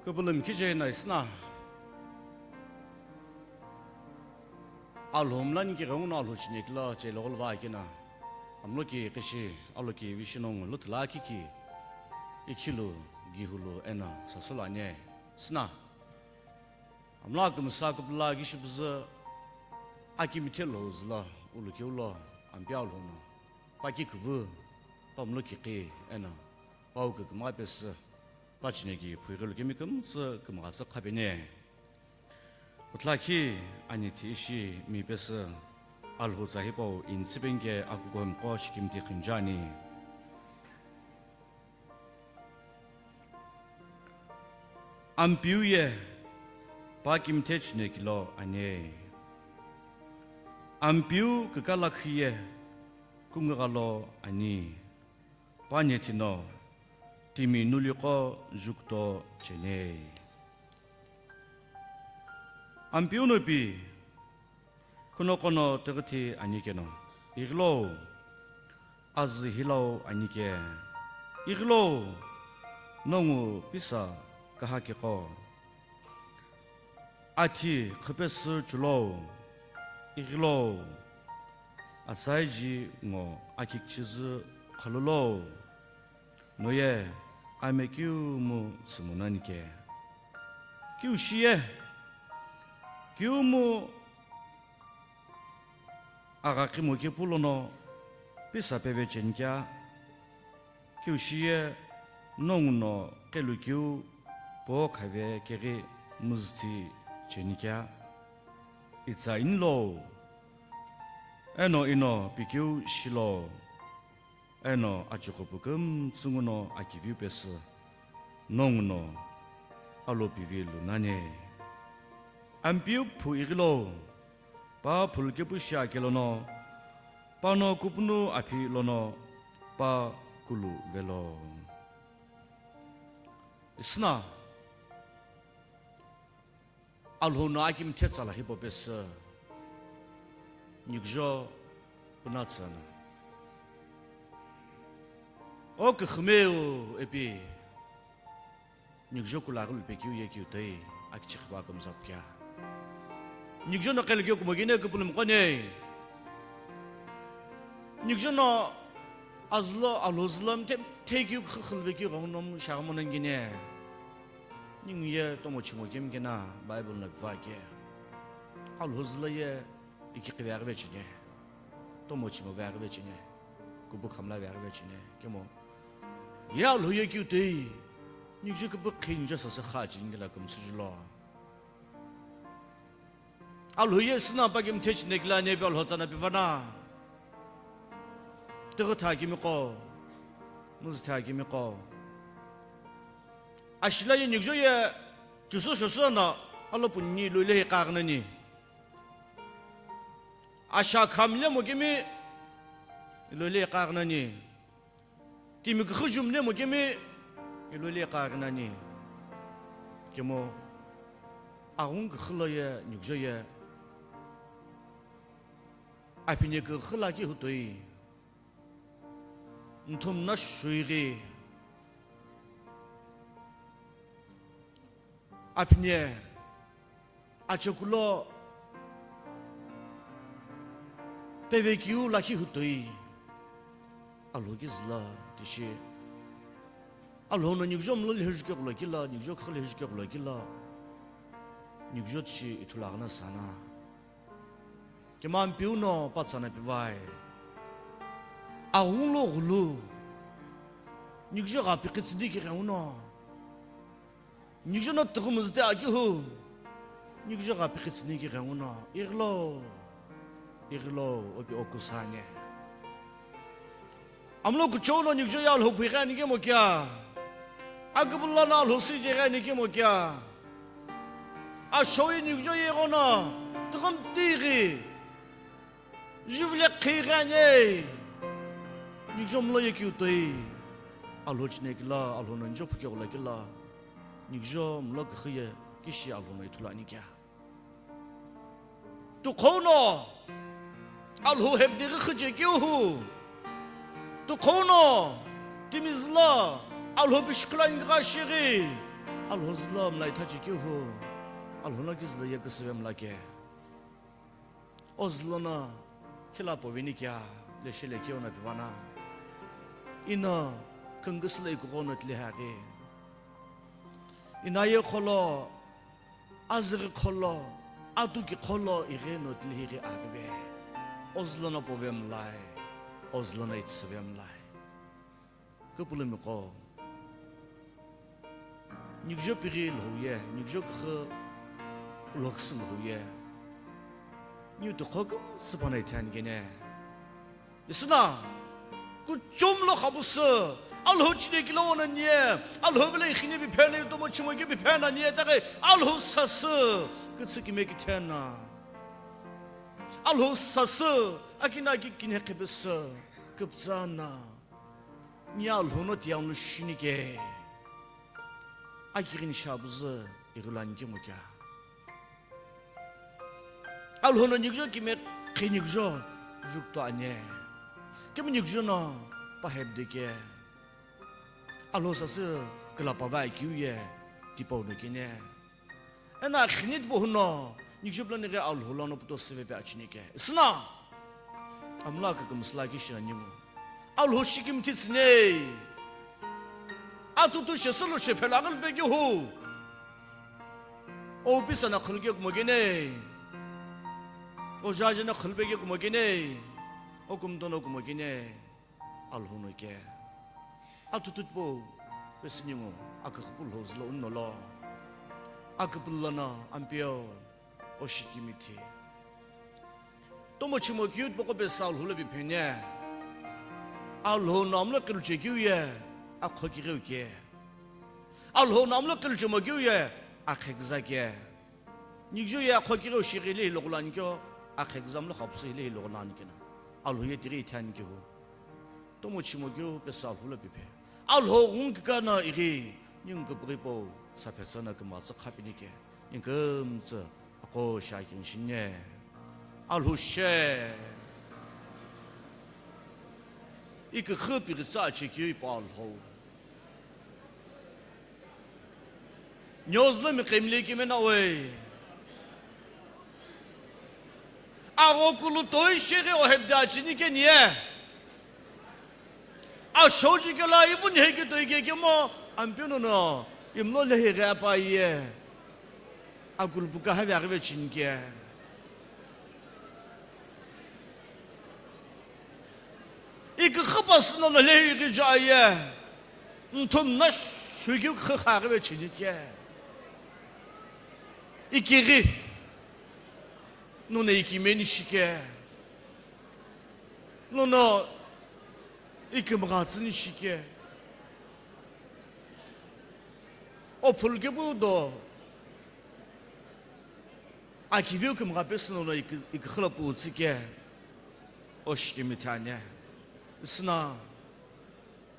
그불름 기제나 있으나 알홈란 기가운 알호시니클라 제로글 와이기나 암로기 그시 알로기 위시농 루틀라키키 이킬루 기훌루 에나 사슬라네 스나 암라금 사급라 기시브즈 아키미텔로즈라 울루키울라 암비알호나 바키크브 밤로키키 에나 바우그 마베스 바치네기 부이글기미금스 금가서 카베네 우틀라키 아니티시 미베스 알후 자히보 인스벤게 아구곰 꼬시김디 큰자니 암비우에 바김테치네킬로 아니 암비우 그갈라키에 궁가갈로 아니 바니티노 Timi nuliko jukto chene. Ampiuno pi kono tegati anikeno. Iglo az hilo anike. Iglo nongu pisa kahakeko. Ati khpes chulo. Iglo asaiji ngo akikchiz khalolo. 너의 아메 규무 스무나니게 규시에 규무 아가키 모기 불로노 비사베베 진짜 규시에 농노 켈루규 보카베 게리 무스티 제니까 이자 인로 에노 이노 비규 실로 에노 아주고부금 승우노 아기뷰베스 농노 알로비빌루 나네 암비우 푸이글로 바 불게부시아겔로노 바노 구프누 아피로노 바 굴루 벨로 스나 알호노 아김 테살라 히보베스 닉조 부나츠나 그 흠에요 에비 닉조쿨라글 베키우 예키우테이 아키치크바 검사kia 닉조나 켈기오 고모기네 그불음 거네 닉조나 azlo alozlam tegiu khilbeki gongnom shagmonan gine 닝예 또모치모 gemgena 바이블 나바게 alhozlaye iki qvervechine 또모치모 vervechine kubu khamla vervechine kemo 야 로예기우데 니저 그 킨저서서 하진게라 금수줄로 알로예스나 바김 테치네글라 네별 호자나 비바나 뜨거 타기미고 무스 타기미고 아실라예 니저예 주소소소나 알로 분니 로레 까그나니 아샤 감려 모기미 로레 까그나니 Timi khujumne mo kemi ilole qagnani kemo aung khloye nyugje apine khlaki hutoi ntum na shuiri apine achokulo pevekiu laki hutoi alogizla tishi alhou na nigjo mlo lhejke glakila nigjo khle lhejke glakila nigjo tishi itulagna sana kemam piuno patsana piwai aung lo glu nigjo ga pikitsdi ki rauno nigjo na tgumzde agihu nigjo ga pikitsni ki rauno iglo obi okusane amlo kuchono nigjo ya alhou phigani ke mo kya agbulla na alhou si jegani ke mo kya a shohe nigjo ye gona tgum tigi jivle khigani nigjo mlo ye kyutoi alhou chne kila alhou nanjo phike gola kila nigjo mlo khiye kishi alhou mai thulani kya tu khono alhou hebdigi khije kyu Tu kono timizla alhou bishklan gashiri 알호슬람 나이 타지 교후 알호나 기슬 예그스뱀 라게 오슬로나 킬라포 비니키야 레실레 키오나 비바나 이나 근그슬레 이고고나 틀하게 이나예 콜로 아즈르 콜로 아두기 콜로 이게노 틀히게 아게 오슬로나 보뱀 라이 오슬로나 이츠뱀 라이 그 불음이고 닉저 비릴 후에 닉저 그 록슨 후에 뉴도 거금 스번에 태안게네 있으나 그 좀로 가부스 알호 지내기로 오는 예 알호블레 힘이 비편에 또 뭐 치모기 비편한 예다가 알호 사스 그 스키 메기 태나 알호 사스 아기나기 기네케베스 급자나 니 알호노 디앙로 쉬니게 아기린 샤부즈 이글란게 뭐야 알호는 이거 김에 괜히죠 죽도 아니에 그러면 이거나 바heb되게 알호사스 글라바바이 기우에 디포르기네 에나 흔히 보노 이거블라네게 알호라노부터 스베베 아치니게 스나 암라크 금슬라기 시나니고 알호 시김 티스네 아투투 셔슬로 셰펠락을 베교후 오비스나 클격 뭐게네 오자지나 클베격 뭐게네 오금도노 뭐게네 알호노게 아투투보 베스니모 아크불로슬로 운놀로 아크불라나 안피오 오시기미티 또뭐치모 기웃 보고 베살 훌레비 페네 알호 남라 끌지기우에 아코기르게 알호 남라 끌지모기우에 아케그자게 닉주에 아코기르 시리리 로글란교 아케그잠로 합스리 로글란기나 알호에 디리 탄기고 또뭐치모교 베살 훌레비페 알호 웅가나 이리 닝그 브리보 사페서나 그 마스 카비니게 닝금저 아코 샤긴 신네 알호셰 이그 허비를 짜치 교육 알호 녀슬미 겜리기면 나왜 아고kullu 도이시게 오heb다치니게 니에 아 소지게 라이분 해게 도이게 뭐 안변노 임놀레 해가 바이에 아굴부가 하베아게 진게 이그 허바스노 레이게 자예 톰나 쉐게 허하게 진게 이기리 너네 이기메니시게 너너 이게 뭐가 쓰니시게 불교부도 기뷰 그 뭐가 뺐으노 이게 흘러부지게 오시기미타네 스나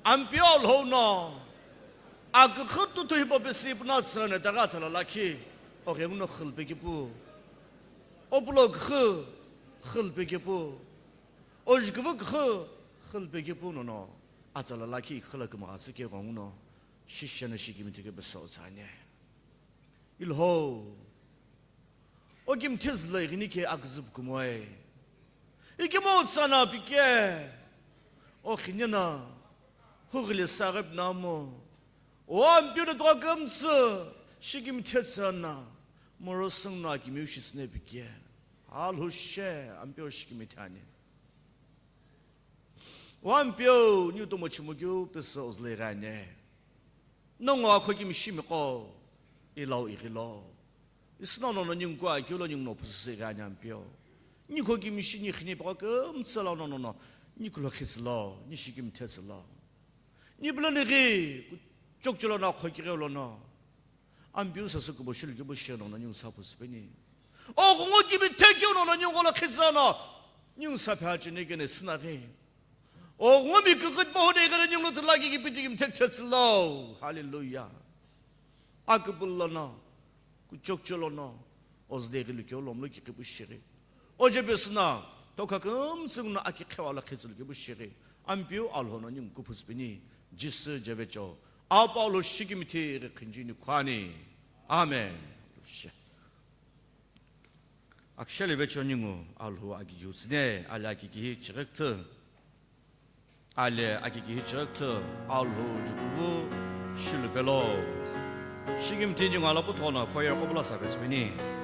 안뼈 알호노 그 것도 더 해봐봤어 이분아 선에 다가 잘라라키 어게문어 흘베기부 블로그 흘베기부 어지그부 흘베기부노노 아잘라라키 흘러그 마스게 공노 시션의 시기면 되게 besau자네 일호 어김 테슬라 이니게 악습 그모에 이게 뭐 사나 비게 어히냐나 허글레 사갑 나무 오암뷰르 도금스 시김 테스나 모로승나 기뮤시스네 비게 알호셰 암뷰 시김이 타니 오암뷰 뉴도 모치모교 베서즈레가네 농어 거김 심고 일로 이길로 이스나노는 닝과 교로닝 노프스가 냠뼈 니 거김 신이 흔히 보고 음살로노노 니 글로키슬로 니 시김 테슬로 니 블러니기 쪽줄로나 거기로나 안 비웃어서 그 뭐실 그 뭐시노는 닝사부스베니 공어 김이 태교노는 닝고라 키잖아 닝사파지네게네 스나게 공어미 그것 보내가는 닝로 들라기 기피디김 택테슬로 할렐루야 그 불러나 그 쪽줄로나 어즈데기를 겨울om로 기게 부시리 어제 베스나 또 가끔 쓰는 아키 캐와라 캐줄 게 부시리 안 비우 알호는 닝 구부스베니 지스 제베죠 아빠로 시기미티를 근진이 관이 아멘. 악셀 베초닝우 알후 아기 유스네 알라기기 지렉트 알레 아기기 지렉트 알후 주구구 실벨로 시김티닝 알라부터나 코야 꼬블라사 베스비니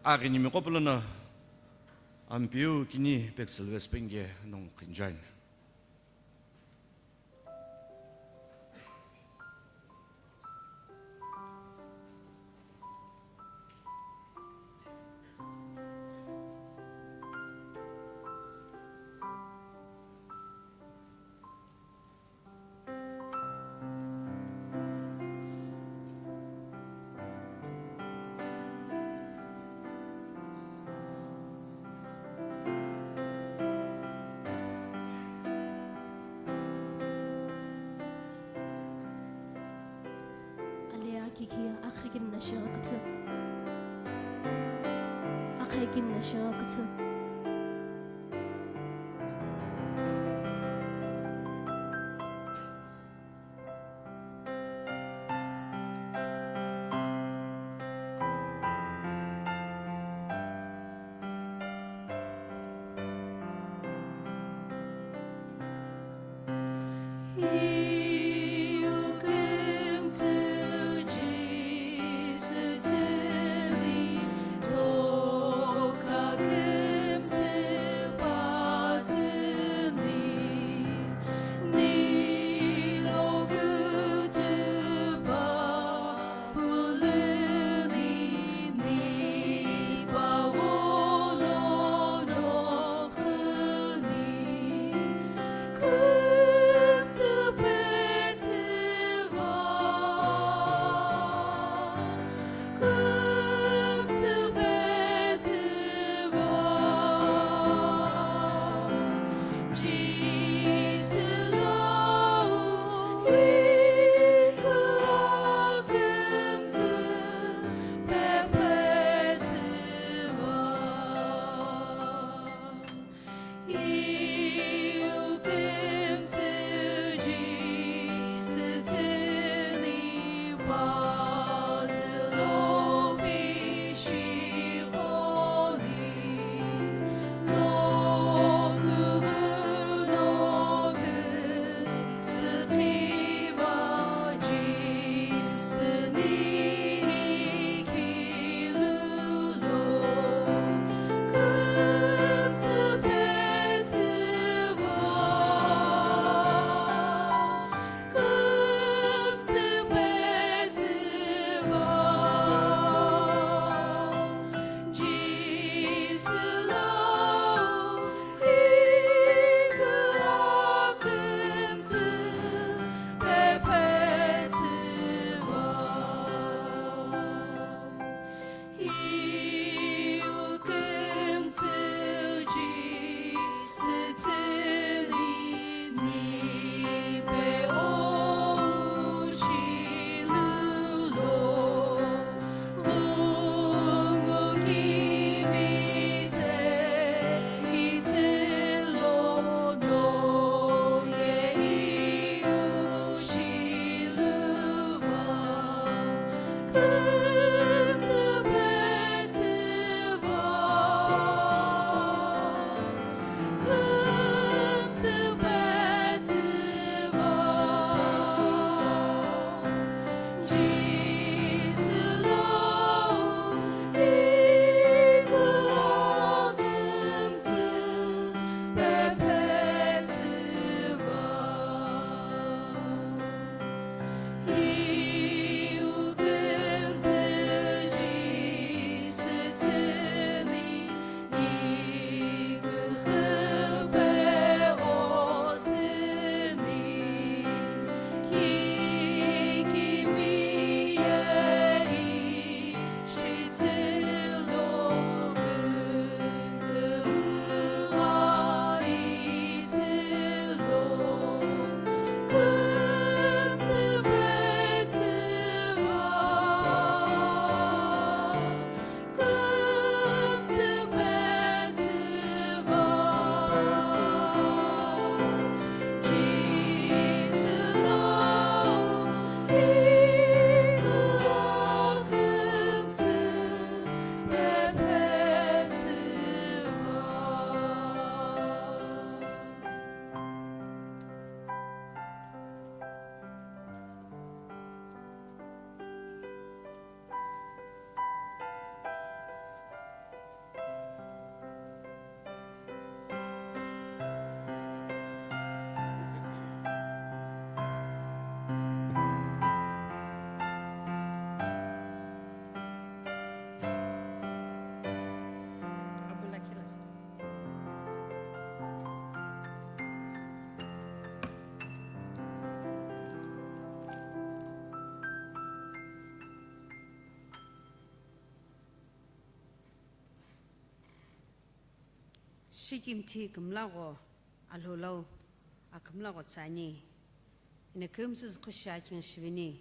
아기님이 꼬불러나 안 비우기니 백슬 웨스pen게 농 근자인 도 Shikimti kümllagho Alhou Akümllagho tsani ina kümsüz kuşakin şivini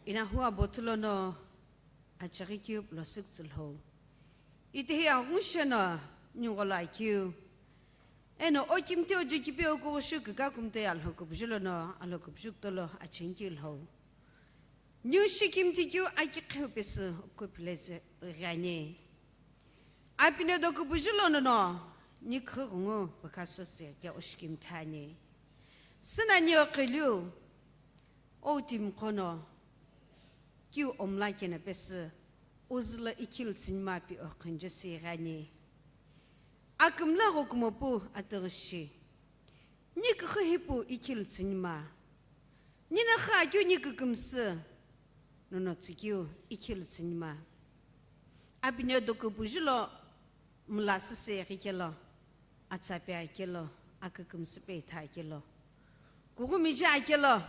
ina huwa botulono achaghiqhi losukzulho ite agushana nyungolaikiu eno okimte ojikipe okushuk kakumte alhou kubjulono alhou kubjuktolo achinkilho nyushikimti kyu Akheu besu kupleze gane apine dokubjulono no nikhrungu bakasose ya oshkimtani sinanyo qelu otim kono kyu omlakena besu uzla ikil tsinmapi oqinjese gane Akümllagho kumopu atırışı. Nik hipu ikil tsinma. Nina khayu nik kumsı. Nono tsikiu ikil tsinma. Abine dokubujulo mulası serikelo. Atsape akelo. Akıkumsı beyta akelo. Gugumiji akelo.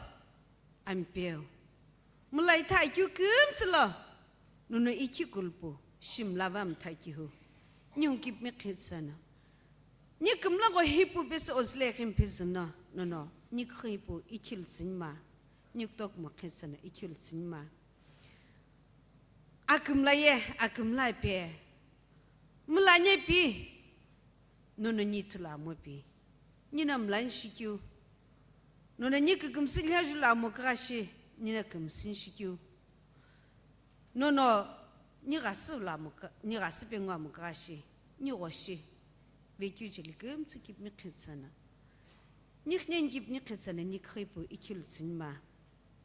Ampeo. Mulay takyu kumsılo. Nono iki kulpu. Shimlavam takihu. Nyungkip mekitsana. Akümllagho hipu bes ozlekhim pizna. No. Hipu ikil tsinma. Tok mekitsana ikil tsinma. Akümllagho mulanye pi. No nitula mopi. Nina mlan shikyu. No kumsil hajula mokrashi. Nina kumsin shikyu. No Nirasi pengwa mukashi, niroshi, veku jeligum tsikip mikitsana. Niknengip nikitsana nikripu ikil tsinma.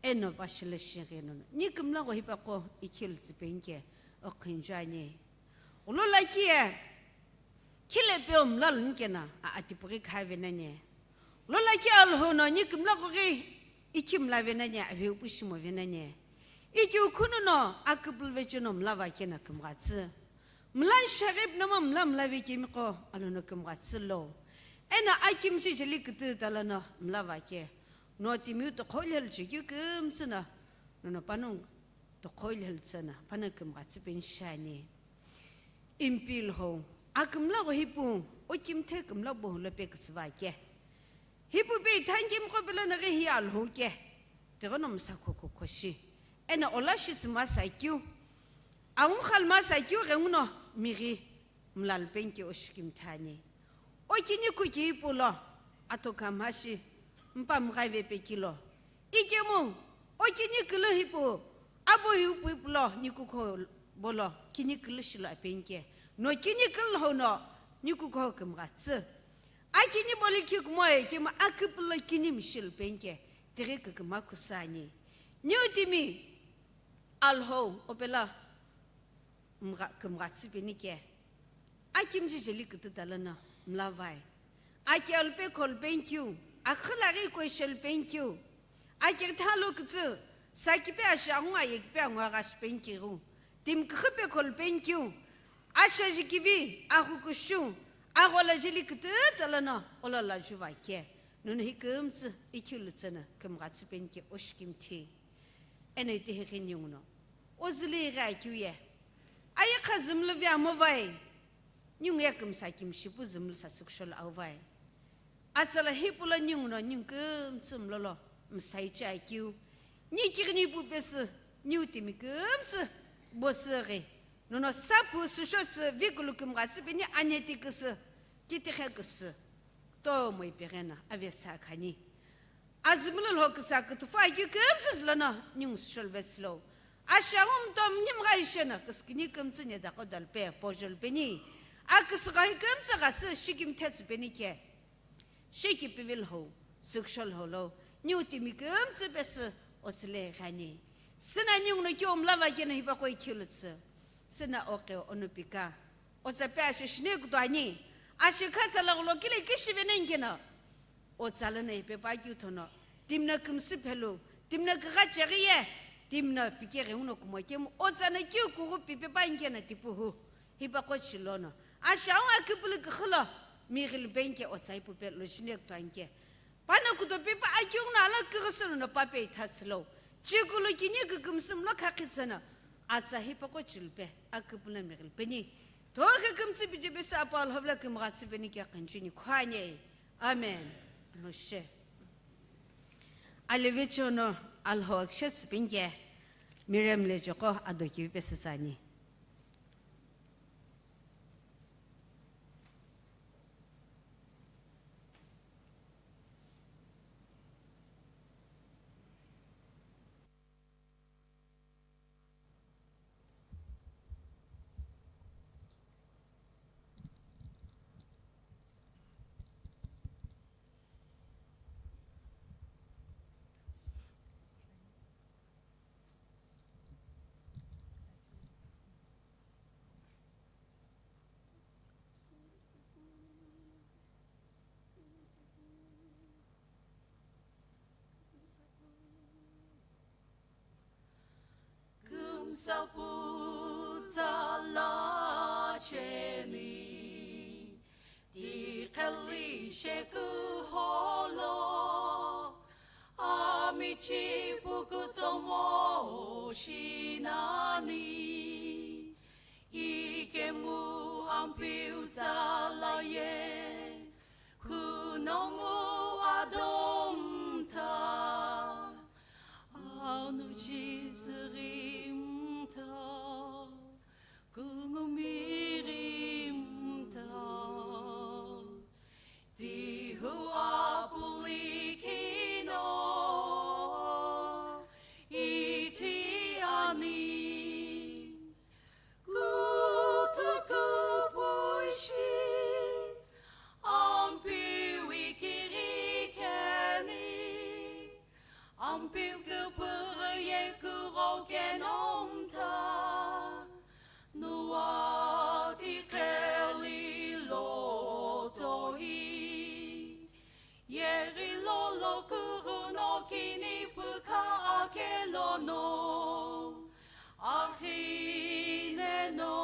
Eno bashile shireno. Akümllagho hipako ikil tsipenke okinjane. Ulolakie kilepem lalunkena atiprik havenanye. Ulolakie Alhou no Akümllagho ikimlavenanye aveupishimo venanye. Iki ukununo akıbılvecino mlavakena kımgatsı. Mlan şerip nama mlavekimiko alona kımgatsı lo. Ena Akimichi jelikıtı talana mlavake. No timiu to koylelçi kımsına. No panung to koylelçana pana kımgatsı penşani. Impil ho. Akümllagho hipu okimte kümllagho lepekısvake. Hipu be tankim kopelana rehi Alhou ke. Tigano msakoko koshi. Ena olashis masakyu. Aunkhal masakyu renguno miri mlalpenke oshkimtani. Okini kukipulo atokamashi mpamrave pekilo. Ikemu okini kilo hipo abo hipulo nikuko bolo kini kilishilo apenke. No kini kilo no nikuko kumratse. Akini boliki kumoe kema akiplo kini mishil penke. Terek kumakusani. Nyutimi Alhou opela kumratsi benike. Akimichi jelikıtı talana mlavai. Alpe kol benkyu. Akhlari ko shel benkyu. Akirtalo kıtı. Sakipe aşağıma yekpe angaraş benkiru. Timkhipe kol benkyu. Aşajikibi Kukusü. Agola jelikıtı talana olala juvake. Nun hikımtı ikülütsana kumratsi benke oşkimti. Ene tehekin yungno. Ozli rakyuye. Ayaka zımlı ve amavay. Nyung yakım sakim şipu zımlı sasukşol avay. Atsala hipula yungno nyungkım tsımlolo. Msayçı akyu. Nikirni bu besi. Nyutimikım tsı. Bosıgı. Nono sapu suşotsı vigulukım gatsı beni annetikısı. Kitihekısı. Tomoy perena avesakhani. Azmulul hoksa kutufa yükümsüz lana nyungs şolveslo. Aşağım tom nimgayşena kıskini kımsıne da kodal pe pojol beni. Akısgay kımsı gası şikim tets beni ke. Şiki pivil ho sükşol holo. Nyutimi kımsı besi osle khani. Sına nyungno kyom lava gene hiba koy kilutsı. Sına oke onu Pika. Oza pe aşı şne kudani. Aşı kasalı lo kile kişi venengena. O tsalana ipe bagyu tono. Timna kumsi pelo. Timna kagachariye. Timna pikere uno kumokem. O tsana kyu kuru pipe bangena tipuhu. Hiba kochilono. Ashaun akipule khla. Miril benke o tsai pupe lo shnek twanke. Pana kuto pipa akyung na la kirsun no pape tatslo. Chikulu kinye kumsim lo kakitsana. Atsa hipa kochilpe. Akipule miril peni. Toka kumtsi bijibe sapa alhabla kumratsi beniki akanjini kwanye. Amen. Loshe. Alevichono Alhou akshats binge. Miriam Lejo ko adoki besasani. Saputa la cheni di kali sheku holo amici pukutomo shinani ikemu ampiuta la ye kunomu adomta anu jizrim Miriam di huapulikino itiani kutukupuishi ampiu ikirikeni ampiu kupurye kurokenomta Nuati keli lotohi Yeri lolo kuruno kini puka akelono Ahine no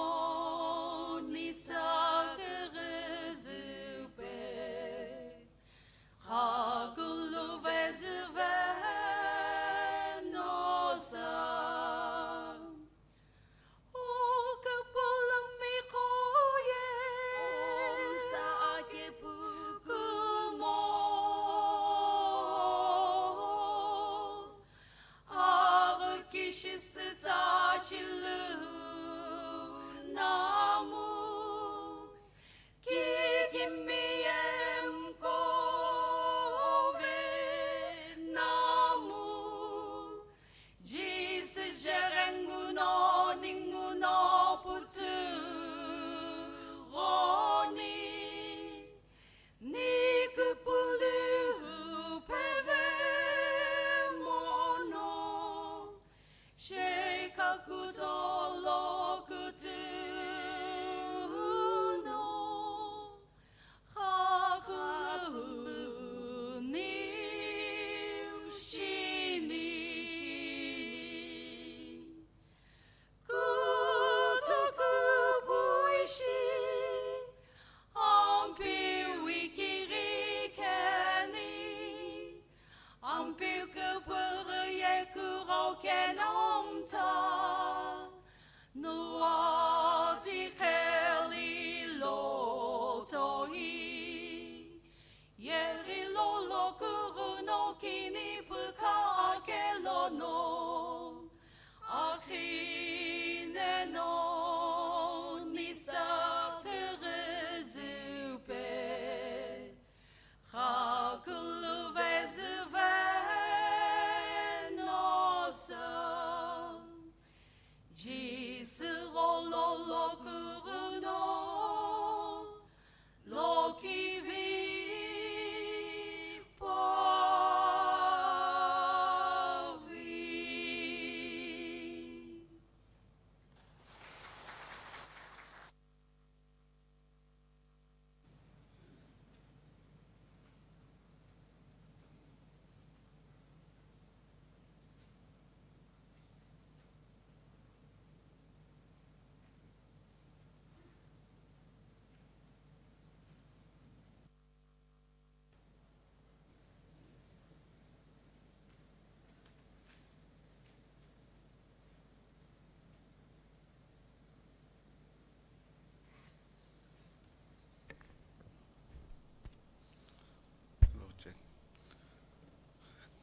nisakerezupe Hagulu vezuve nosa Shake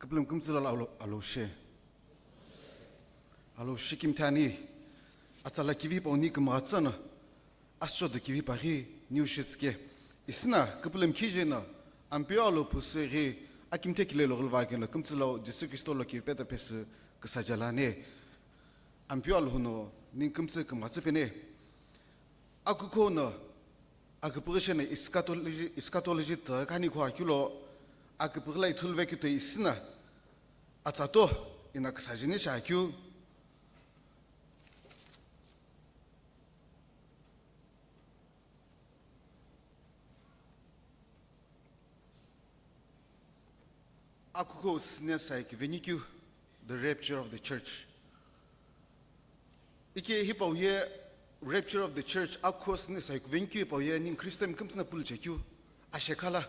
Kublum kumzila Alhou she. Alhou she kimtani. Atsala kivi pa oni kumratsana. Ascho de kivi pari niushitske. Isna kublum kijena. Ampio Alhou pusere. Akimte kile lorulvagena. Kumzila Jesu Christo lo kivi peta pes kesajalane. Ampio Alhou no nin kumtse kumratsepene. Akuko no. Akupurishene eschatology TüGHAKHANI kwa kilo. Akupurlai tulvekite isna. Atsato ina kesajini shakyu. Akuko snesaik venikyu, the rapture of the church. Ike hipa ye rapture of the church. Akuko snesaik venikyu hipa ye nin Christem kumsna pulchekyu. Ashekala.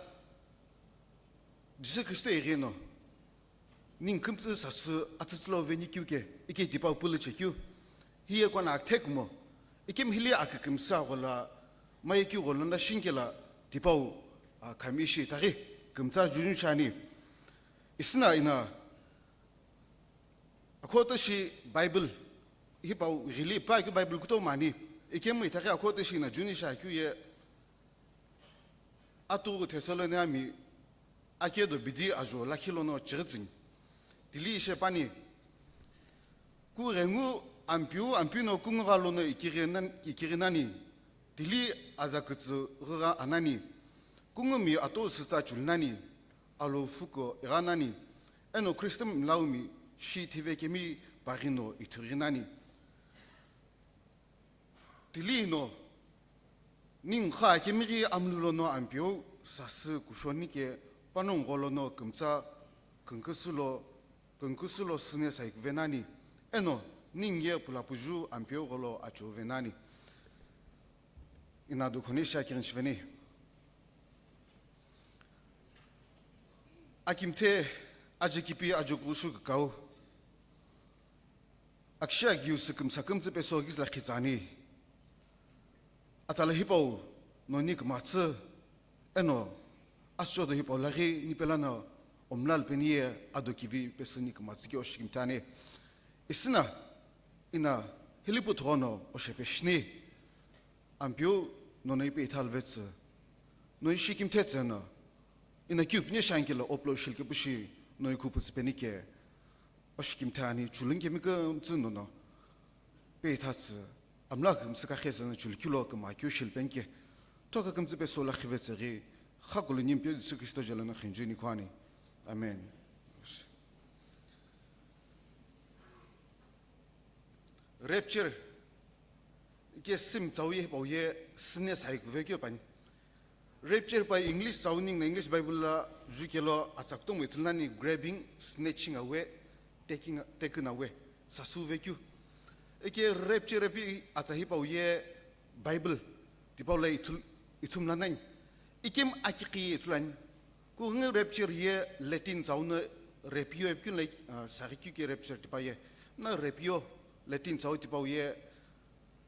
Jesu Christo ereno. Nin kumtsu sasu atslo venikyu ke. Ike dipa pulchekyu. Hiye kwana aktekmo. Ike mhili akikumsa wala mayekyu golanda shinkela dipa kamishi tari kumsa jujun shani. Isna ina akoto shi Bible hipa really pa ki Bible kuto mani ikemu itake akoto shi na juni sha ye atu Thessaloniami akedo bidi ajo lakilo no chirtzin dili she pani ku rengu ampiu no kungalo no ikirinani dili azakutsu rura anani kungumi ato sitsa chulnani Alhou fuko iranani eno Christem laumi shi tivekemi barino iturinani tilino ning kha kemiri amlulo no ampio sasu kushoni ke panongolo no kumsa kunkusulo sune saik venani eno ning ye pulapuju ampio golo acho venani inadu konisha kirin shveni Akimte ajikipi ajokushu kau. Aksha gius kumsakumse pesogis la khizani. Atala hipo no nik matse eno asho de hipo lagi ni pelana omlal penie adokivi pesunik matski oshkimtane. Isna ina hiliputrono oshepeshni. Ampio no neipe italvets. No ishikimtetsena. Ina kyupne shankela oplo shilke bushi no ikupus penike oshkimtani chulunge mika mtsuno no betats amlak msaka khesana chulkilo kama kyushil penke toka kamze besola khivetseri khakul nimpyo Kristo jalana khinjini kwani amen rapture ke sim tsawi boye sne sai gvekyo pan Rapture by English sounding English Bible la jukelo asaktom itlani grabbing, snatching away, taken away. Sasu vekyu. Eke rapture epi atsahipa uye Bible. Tipa la itum lanang. Ikem akiki itlan. Kung rapture ye Latin sound rapio epi like Saghiqhi ke rapture tipa ye. Na rapio Latin sound tipa uye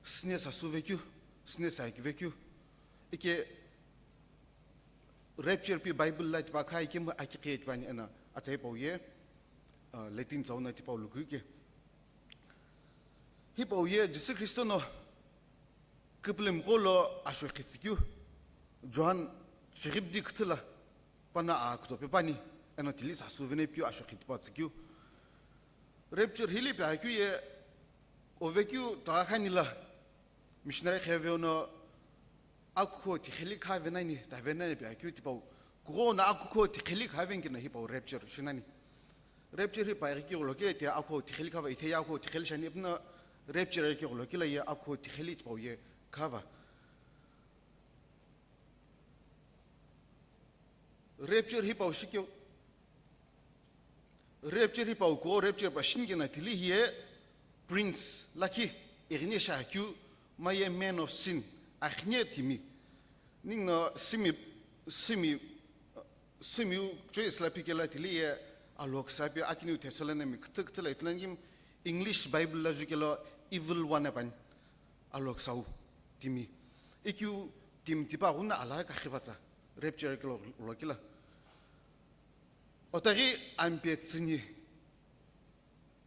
sne sasu vekyu, sne saik vekyu. Eke rapture pi Bible la tipa khai kem akike twan ana atsai pauye Latin zauna tipa luguke hi pauye Jesu Christo no kuplem golo ashwekitju John shirib diktla pana akto pe pani ana tilis asuvene pio ashwekit patsju rapture hili pa kuye ovekyu TüGHAKHANI la missionary khaveono Akheu tikhilik havenani tavenani bi akyu tipo corona Akheu tikhilik havengina hipo rapture shinani rapture hi pa ki loke te Akheu tikhilik hava ite Akheu tikhil shani ibna rapture ki loke la ya Akheu tikhilit po ye khava rapture hi pa shikyo rapture hi pa ko rapture pa shingina tili hi prince laki irine shakyu my man of sin Akheu timi ning no simi joyce la pikela tili alok sapi akinu Thessaloniami kutla itlangim English Bible la jukelo evil one pan alok sau timi ikyu tim tipa una ala ka khibatsa rapture kilo lokila Otari ampietsini.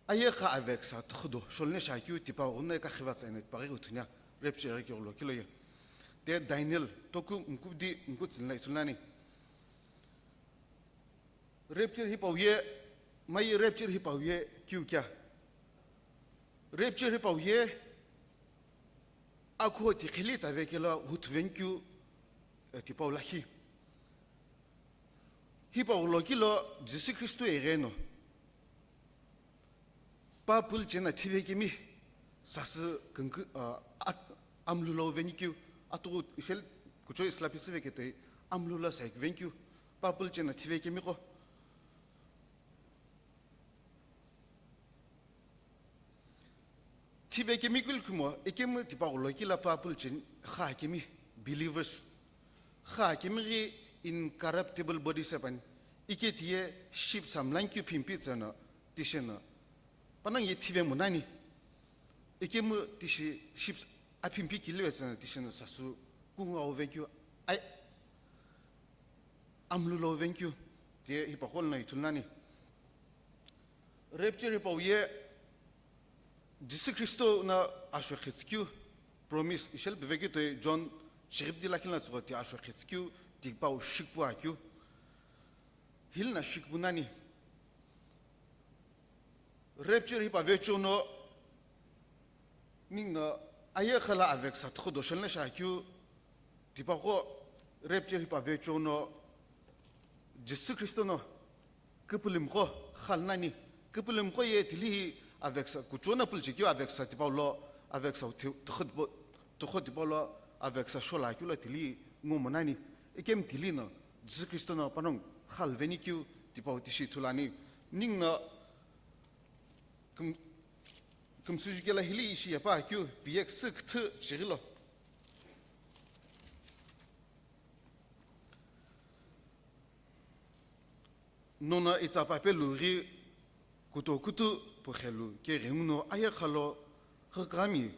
Ayeka avec ça trop. Sholne shakiu tipa onne ka khivat sa net pari utnya. Rapture ki lo kilo ye. De Daniel toku mkudi mkutsinla itulani. Rapture hipawiye mai rapture hipawiye kyu kya. Rapture hipawiye Akheu ti khilit avec la hutvenkyu tipa ulahi. Hipa ulokilo Jésus Christ ereno. Papul chena tivekimi sas keng amlulo venikyu atu isel kucho islapisi vekete amlula saik venkyu papul chena tivekimi ko tivekimi kulkumo ekem tipa ulokila papul chen khakimi believers khakimi incorruptible body sepan iketie ship samlankyu pimpitsana tishena panang ye tive munani ikemu tishi ships apimpi kilwetsana tishena sasu kunga ovenkyu ai amlulo ovenkyu te hipakolna itulnani rapture hipawiye Jésus Christo na ashwekhetskyu promise ishel beveki to John shiribdi lakilna tsoti ashwekhetskyu tikpau shikpu akyu hilna shikpu nani rapture hipa vechono ningna ayekhala avec sa trop doshelna shakyu tipako rapture hipa vechono Jésus Christ no kupulimko khalnani kupulimko ye tili avec sa kuchona pulchikyo avec sa tipalo avec sa tkhod avec sa sholakyu la tili ngomonani ekem tili no Jésus Christ no panong khalvenikyu tipau tishi tulani ningna comme si je l'ai dit ici, il n'y a pas que bien que ce que tu là. Non, il t'a pas appelé le riz, couteau pour le qui est réunis ailleurs alors regrammi.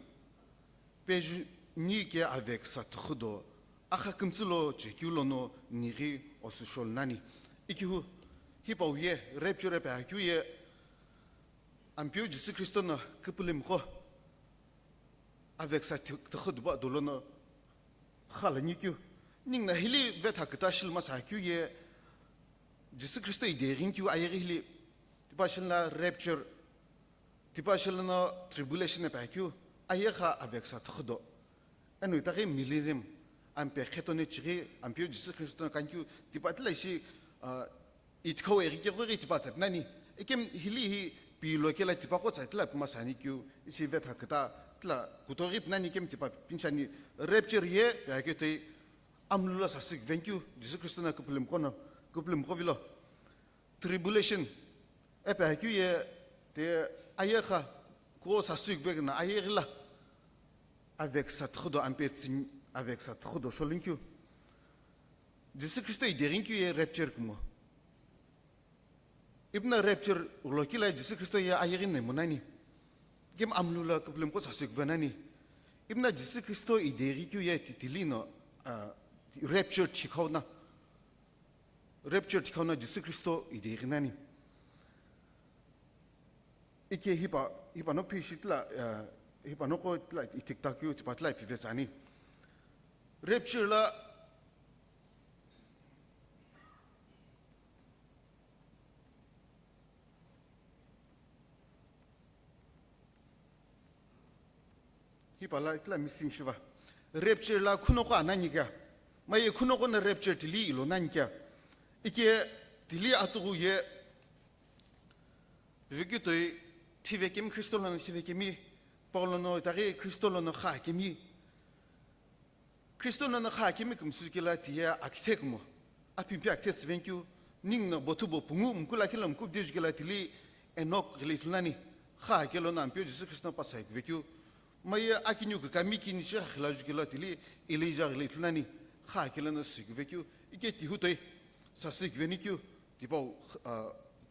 Pêche ni qui avec sa trudeau. Acha comme ça là, tu qui l'on ni riz au sous-sol nani. Et qui ho, il pas oublié, rapture pas accueilli. Ampio Jésus Christ na kupulimko avec sa tkhudba dolona khalanikyu ningna hili vet hakta shilma sakyu ye Jésus Christ iderinkyu ayeri hili tipashilna rapture tipashilna tribulation pakyu ayekha avec sa tkhdo anu tari millennium ampe khetone chiri ampio Jésus Christ na kankyu tipatla shi itko erikyo tipatsap nani ekem hili Pilo kela tipa ko sa tla masani kyu isi vet hakta tla kutorip nani kem tipa pinchani rapture ye ya ke te amlula sasik thank you Jésus Christ na kupulim ko vilo tribulation e pa kyu ye te ayekha ko sasik veg na ayerla avec sa trodo ampetsin avec sa trodo sholinkyu Jésus Christ iderinkyu ye rapture kumo Ibna rapture ulokila Jésus Christ ya ayerin ne monani gem amlula kuplem ko sasik vanani ibna Jésus Christ ideriku ye titilino rapture chikona Jésus Christ iderinani ike hipa nokti shitla hipa noko tla itiktakyu tipatla pivetsani rapture la Hipala itla missing shiva rapture la kunoko ananiga mai kunoko na rapture tili ilo nanka ike tili atugu ye vigitoi tivekim kristolon tivekimi paulono tari kristolon khakimi kum sukila tia aktekmo apimpi aktes venkyu ningna botubo pungu mkula kilam kub dijgila tili enok rilitulani khakelon ampio Jesus Christ pasai vekyu Maya akinyu kamiki ni shah khilaju kilatili elija glitlani kha kilana sigvekyu iketi hutay sasik venikyu tipo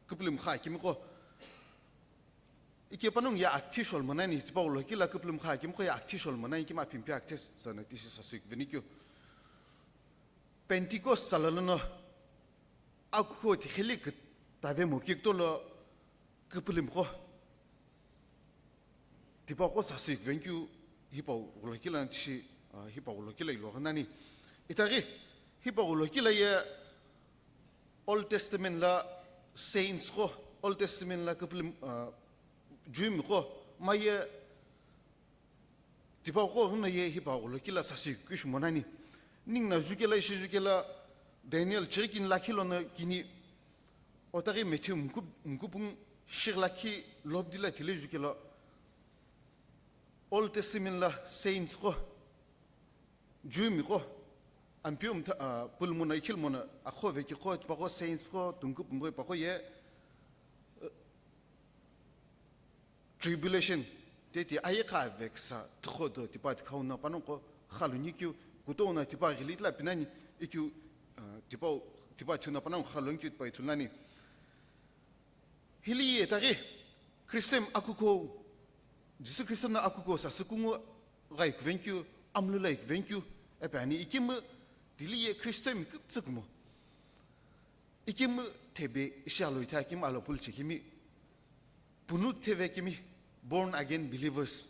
kuplim kha kimko ike panung ya actishol manani tipo lo kila kuplim kha kimko ya actishol manani kima pimpi actes sanati sasik venikyu Pentecost salalana akko ti khilik 다베 모킥돌로 급을림고 디바고 사스익 벤큐 히바 올라킬란치 히바 올라킬라 일로하나니 이타기 히바 올라킬라에 Old Testament la saints ko Old Testament la kuplim dream ko maye tiba ko huna ye hiba ko kila sasi kish monani ning na jukela shi jukela Daniel chirikin la kilo na kini otari metum ngupung shirlaki lobdila tile jukela Old Testament la saints ko dream ko Ampium pulmona ikilmona Akheu veki ko pako saints ko tungkup mboy pako ye tribulation teti ayeka veksa tkhodo tipat khauna panonko khalunikyu kutona tipa gilitla pinani ikyu tipa tuna panon khalunki pa itulani hili etari Christem akuko Jesu Christem na akuko sa sukungo gaik venkyu amlulaik venkyu epani ikim Diliye Christem kıptık mı? İkim tebe işalı takim alapul çekimi. Bunu tebe kimi born again believers.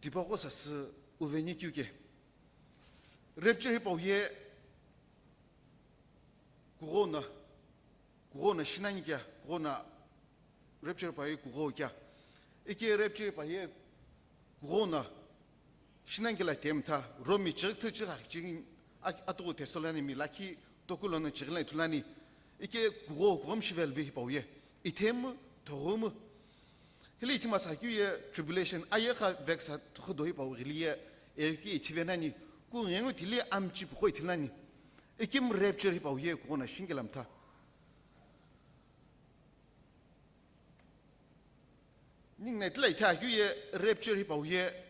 Tipako sası uveni küke. Rapture hep oye corona şinanıya corona rapture payı kuroya. İki rapture payı corona 신앙길라 템타 로미 적트적 지금 아토고 테솔라니 밀라키 도쿨로는 지글라 tulani 이게 구고 검시벨비 보예 이템 도움 힐리티마 사규의 tribulation 아예가 벡사 도도이 보리리에 에기 이티베나니 구행의 딜리 암치 보고 이틀라니 이게 랩처리 보예 구고나 신gel람타 닝네 틀라이타 규의 랩처리 보예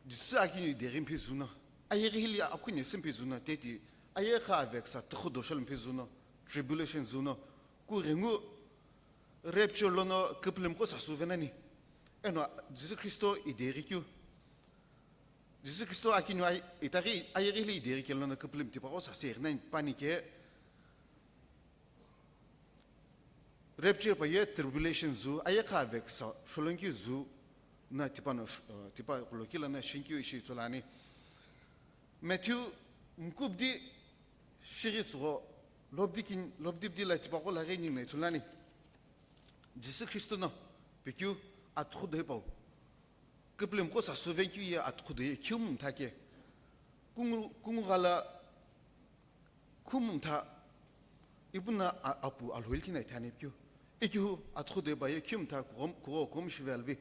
Saghiqhi derin pezuna. Ayeri akuni simpezuna teti. Ayeka avec sa tchodoshalm pezuna. Tribulation zuna. Kurengu rapture lono kuplem ko sa souvenani. Eno Jésus Christo iderikyu. Jésus Christo akinu itari ayeri iderikyu lono kuplem tiparo sa sernan panique. Rapture paye tribulation zu ayeka avec sa sholonki zu. Na tipa kulokila na shinkyu ishi tulani Matthew mkubdi shiritso lobdibdi la tipa kola rening na tulani Jésus Christ na pekyu atkhudhe pau kuplem ko sa souvenkyu ya atkhudhe kyum take kungala kumta ibuna apu alhoilkina tanepkyu ikyu atkhudhe ba kyum ta kom shvelvi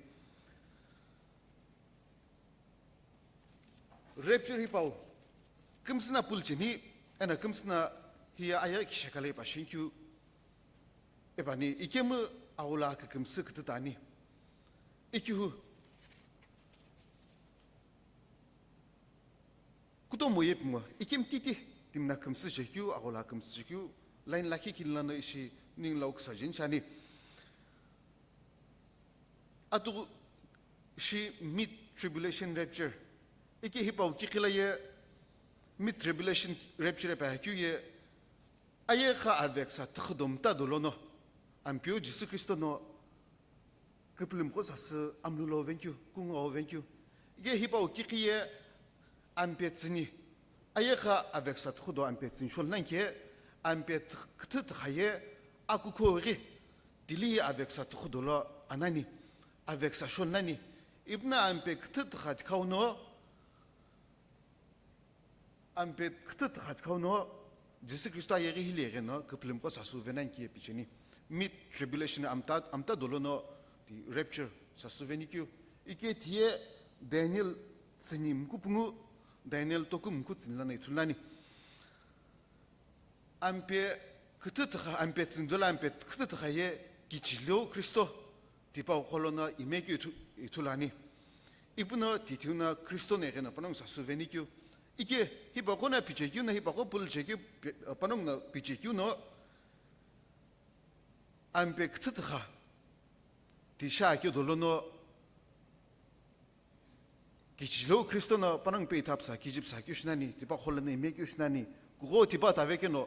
Rapture hipau kumsna pulchini ana kumsna hiya ayak shakale pashinkyu ebani ikemu awla ka kumsu kutani ikyu kuto moyepma ikem titi timna kumsu shekyu awla kumsu shekyu line laki kilana ishi ning lauk sajin chani atu shi mid tribulation rapture Iki hipau kikila ye mid tribulation rapture pa hakyu ye aye kha avec sa tkhudum ta dolono ampio Jésus Christ no kuplum ko sas amlulo venkyu kungo venkyu ye hipau kikiye ampetsini aye kha avec sa tkhudo ampetsin sholnanke ampet ktet khaye akukori dili avec sa tkhudo anani avec sa sholnani ibna ampet ktet khat kauno Ampet ktet khat kauno Jésus Christ ayeri hilere no kuplem ko sa souvenan ki epicheni mid tribulation amta dolono di rapture sa souvenikyu ike tie Daniel tsinim kupungu Daniel tokum kutsinlana itulani ampe ktet kha ampet sindola ampet ktet khaye kichilo Christo tipa kolona imekyu itulani ibno titiuna Christo negena panong sa souvenikyu Ike hipako na pichekyu na hipako pulchekyu panong na pichekyu no ampe ktetha ti shakyu dolono kichilo Kristo na panong pe tapsa kijip sakyu shnani tipa kholane mekyu shnani kugo tipa taveke no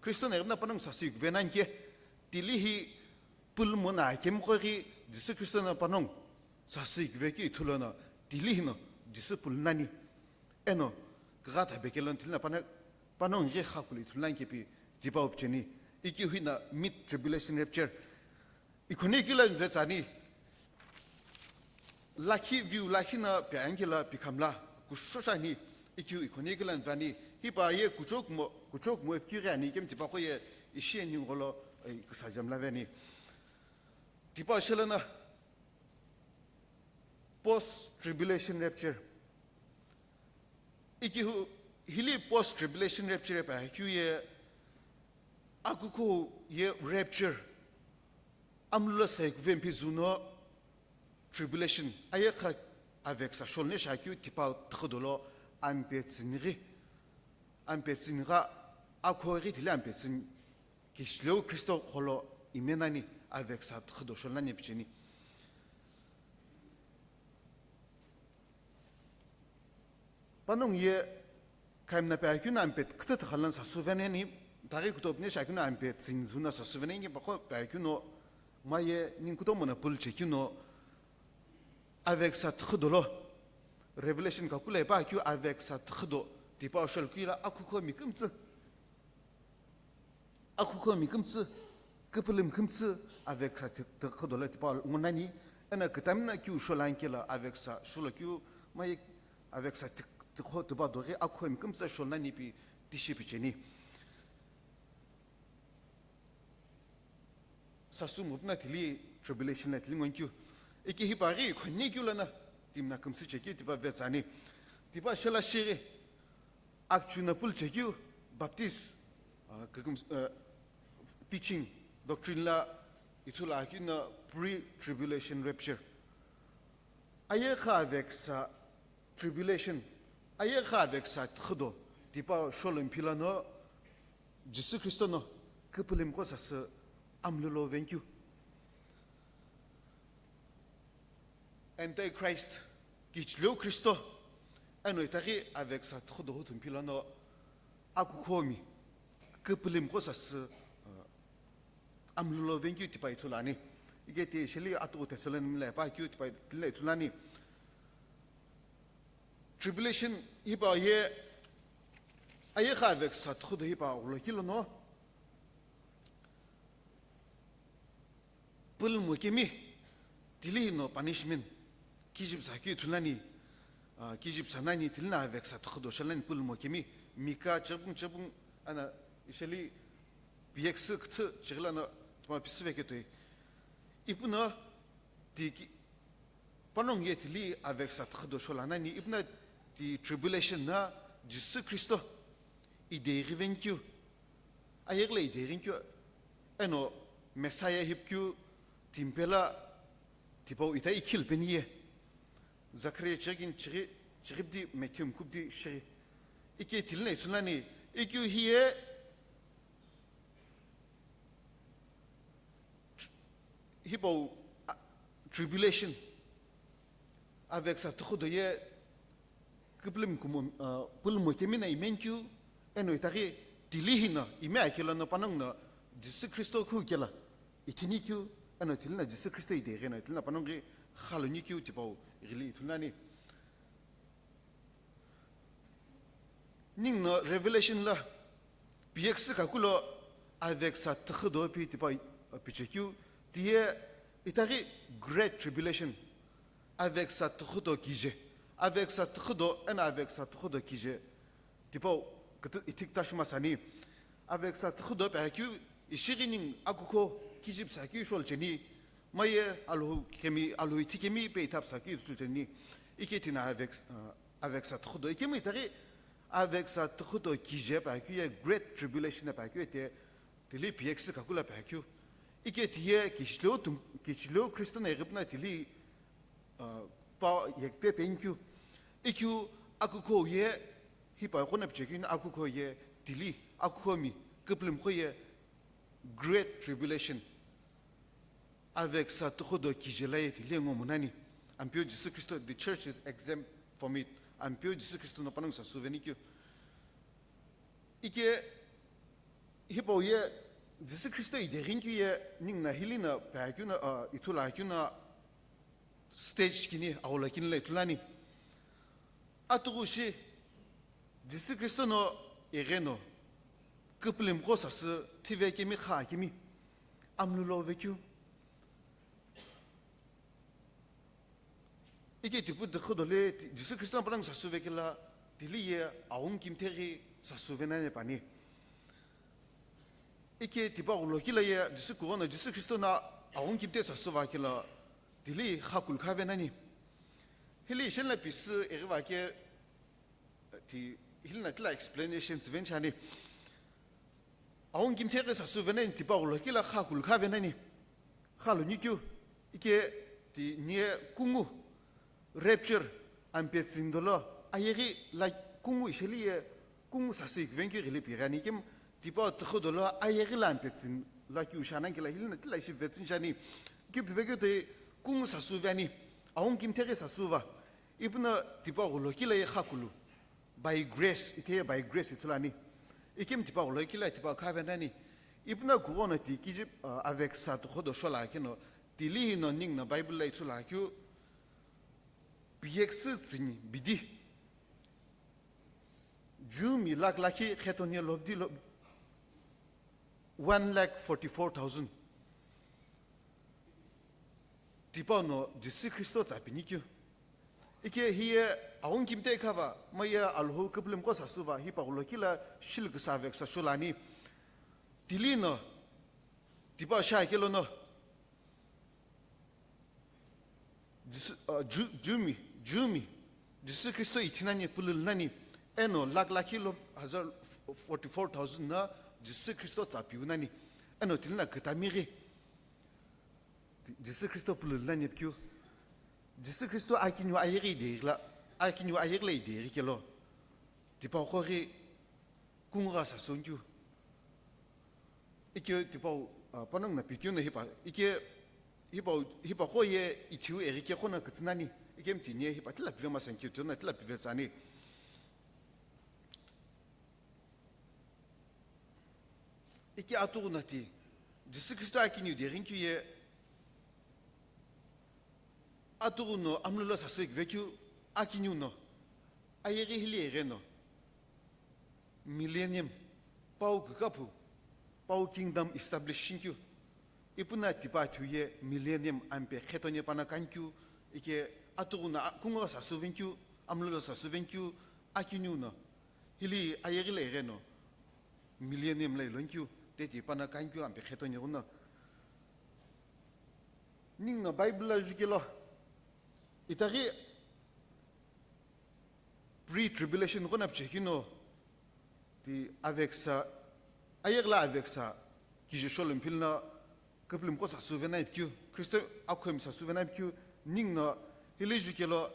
Kristo ne na panong sasik venan ke tili hi pulmona kem ko ri Jesus Kristo na panong sasik veki tulona tili no Jesus pulnani eno gata bekelon tilna panong re khakuli tulan ke pi dipa opcheni iki huina mid tribulation rapture ikone kilan vetsani lucky view lucky na piangela pikamla kushosani iki ikone kilan vani hipa ye kuchok mo kirani kem tipa ko ye ishen yung golo kusajam la vani tipa shelana post tribulation rapture iki hili post tribulation rapture pa kyu ye akuko ye rapture amlo sek vempi zuno tribulation ayekha avec sa shonne shakyu tipa trodolo ampetsinri akori tili ampetsin kishlo Christo holo imenani avec sa trodosholani picheni panong ye kaimna pa kyun ampet kta thalan sa suveneni tari kutobne shakun ampet zinzuna sa suveneni bako pa kyuno maye ninkuto mona pul chekino avec sa trodolo Revelation kakule pa kyu avec sa trodo tipa shol kila akuko mikumtsu kepelim kumtsu avec sa trodo la tipa ngonani ana ketamna kyu sholankela avec sa sholokyu mai avec sa trodo tipa dore akuko mikumtsu sholani pi tishipicheni sasumupna tili tribulation na tili ngonkyu iki hipari khonigulana timna kumsi cheki tipa vetsani tipa shela shiri akchuna pul cheki baptist teaching doctrine la itula akina pre tribulation rapture ayekha avec sa tribulation ayekha avec sa khodo tipa sholem pilano Jesus Christo no kepelim ko sa amlolo venkyu Antichrist kichlo Christo anoitari avec sa trop de route pilano akukomi kepelim ko sa amlulo venki tipa itulani igeti sheli atu tesalen le pa kyu tipa le itulani tribulation iba ye ayekha avec sa trop de iba lo kilono pul mukimi dilino punishment kijib saki tulani kijib sanani tilna avec sa trodo shalan pul mokemi mika chabung ana ishali biex kt chirlana tma pisvekete ibna ti panong yetli avec sa trodo shalani ibna ti tribulation na Jesus Christo ide revenkyu ayerle ide revenkyu eno messiah hipkyu timpela tipo ita ikil beniye Zakariya chegin chigibdi metum kubdi shiri iki tilne sunani iki hiye hipo tribulation avec sa trodo ye kublim kum pulmo temina imenkyu eno itari tilihina ime akela no panong no Jesus Christo ku kela itinikyu eno tilna Jesus Christo ide rena tilna panong khalonikiu tipo rili tunani ning no revelation la px kakulo avec sa trodo pi tipo pichekiu tie itari great tribulation avec sa trodo kije avec sa trodo et avec sa trodo kije tipo itik tashma sani avec sa trodo pakiu ishirining akuko kijib sakiu sholcheni maye alhou itikemi pe etap saki tuteni iketina avec sa trodo ikemi tari avec sa trodo kije pa ki great tribulation pa ki était tili px kakula pa ki iketie kishlo Christian eripna tili pa yekpe penkyu ikyu akuko ye hipa kona pchekin akuko ye tili akukomi keplem khoye great tribulation avec sa trodo kijelayet lengo monani ampio Jesus Christo the church is exempt from it ampio Jesus Christo no panong sa souvenir ike 히보예 지스 크리스토의 대행규에 닝나 힐리나 바규나 이툴라규나 스테이지 기니 아울라긴레 툴라니 아투구시 지스 크리스토노 에게노 그플림 고사스 티베케미 카기미 암룰로베큐 이게 디부드 코돌레 지스 크리스토 바랑 사수베킬라 딜리에 아웅 김테기 사수베나네 바니 이게 디바울로킬라에 지스 고나 지스 크리스토나 아웅 김테 사수바킬라 딜리 하쿨 카베나니 힐리 셴라 비스 에르바케 디 힐나 클라 explanation 즈벤차니 아웅 김테기 사수베나니 디바울로킬라 하쿨 카베나니 할루니큐 이게 디 니에 궁우 랩처 암페진돌로 아예기 라 궁우 이실리에 궁우 사스익 벤키 릴리피라니 김 디바 트코돌로 아예기 람페진 라큐샤난 길라 힐나 틀라 시베진샤니 기브베게데 궁우 사수베니 아웅 김테게 사수바 이브나 디바 올로킬라에 하쿨루 by grace 이케 by grace 틀라니 이김 디바 올로킬라 디바 카베나니 이브나 구고나 디기집 avec ça 트코도 숄라케노 딜리히노 닝나 바이블라이 틀라큐 비엑스 진 비디 주미 락라키 헤토니 롭디 1,44,000 디바노 지스 크리스토 자비니큐 이게 히에 아웅 김테카바 마야 알호 급름 거 사수바 히바올로킬라 실그 사벡사 숄라니 딜리노 디바 샤이켈로노 주미 지스 크리스토 이티나니 풀르나니 에노 락라킬로 하자 44,000 나 지스 크리스토 자비우나니 에노 딜나 그타미리 지스 크리스토 풀르나니 큐 지스 크리스토 아키뉴 아예리 데라 아키뉴 아예르레 데리켈로 디파코리 궁가 사손주 이게 디파 빠능나 비교네 히바 이게 히바 호예 이티우 에리케 호나 그츠나니 이게 팀니에 히바 틀라 비마 생큐트나 틀라 비베자니 이게 아투구나티 지스 크리스토 아키뉴 데링큐에 아투구노 암룰라 사스익 베큐 아키뉴노 아예리 힐리에레노 밀레니엄 파우 쿠카푸 파우 킹덤 이스타블리싱큐 이쁘나 디바투에 밀레니엄 암페 헤토니 파나칸큐 이게 아투구나 궁가 사스벤큐 암룰라 사스벤큐 아키뉴노 힐리 아예리레레노 밀레니엄 레런큐 데티 파나칸큐 암페 헤토니오노 닝나 바이블라 주길로 이타기 pre-tribulation qu'on a pchekino di avec ça ayer la avec ça qui je cholem pilna keplem ko sa souvenir que Christ akhum sa souvenir que ningna hilejukelo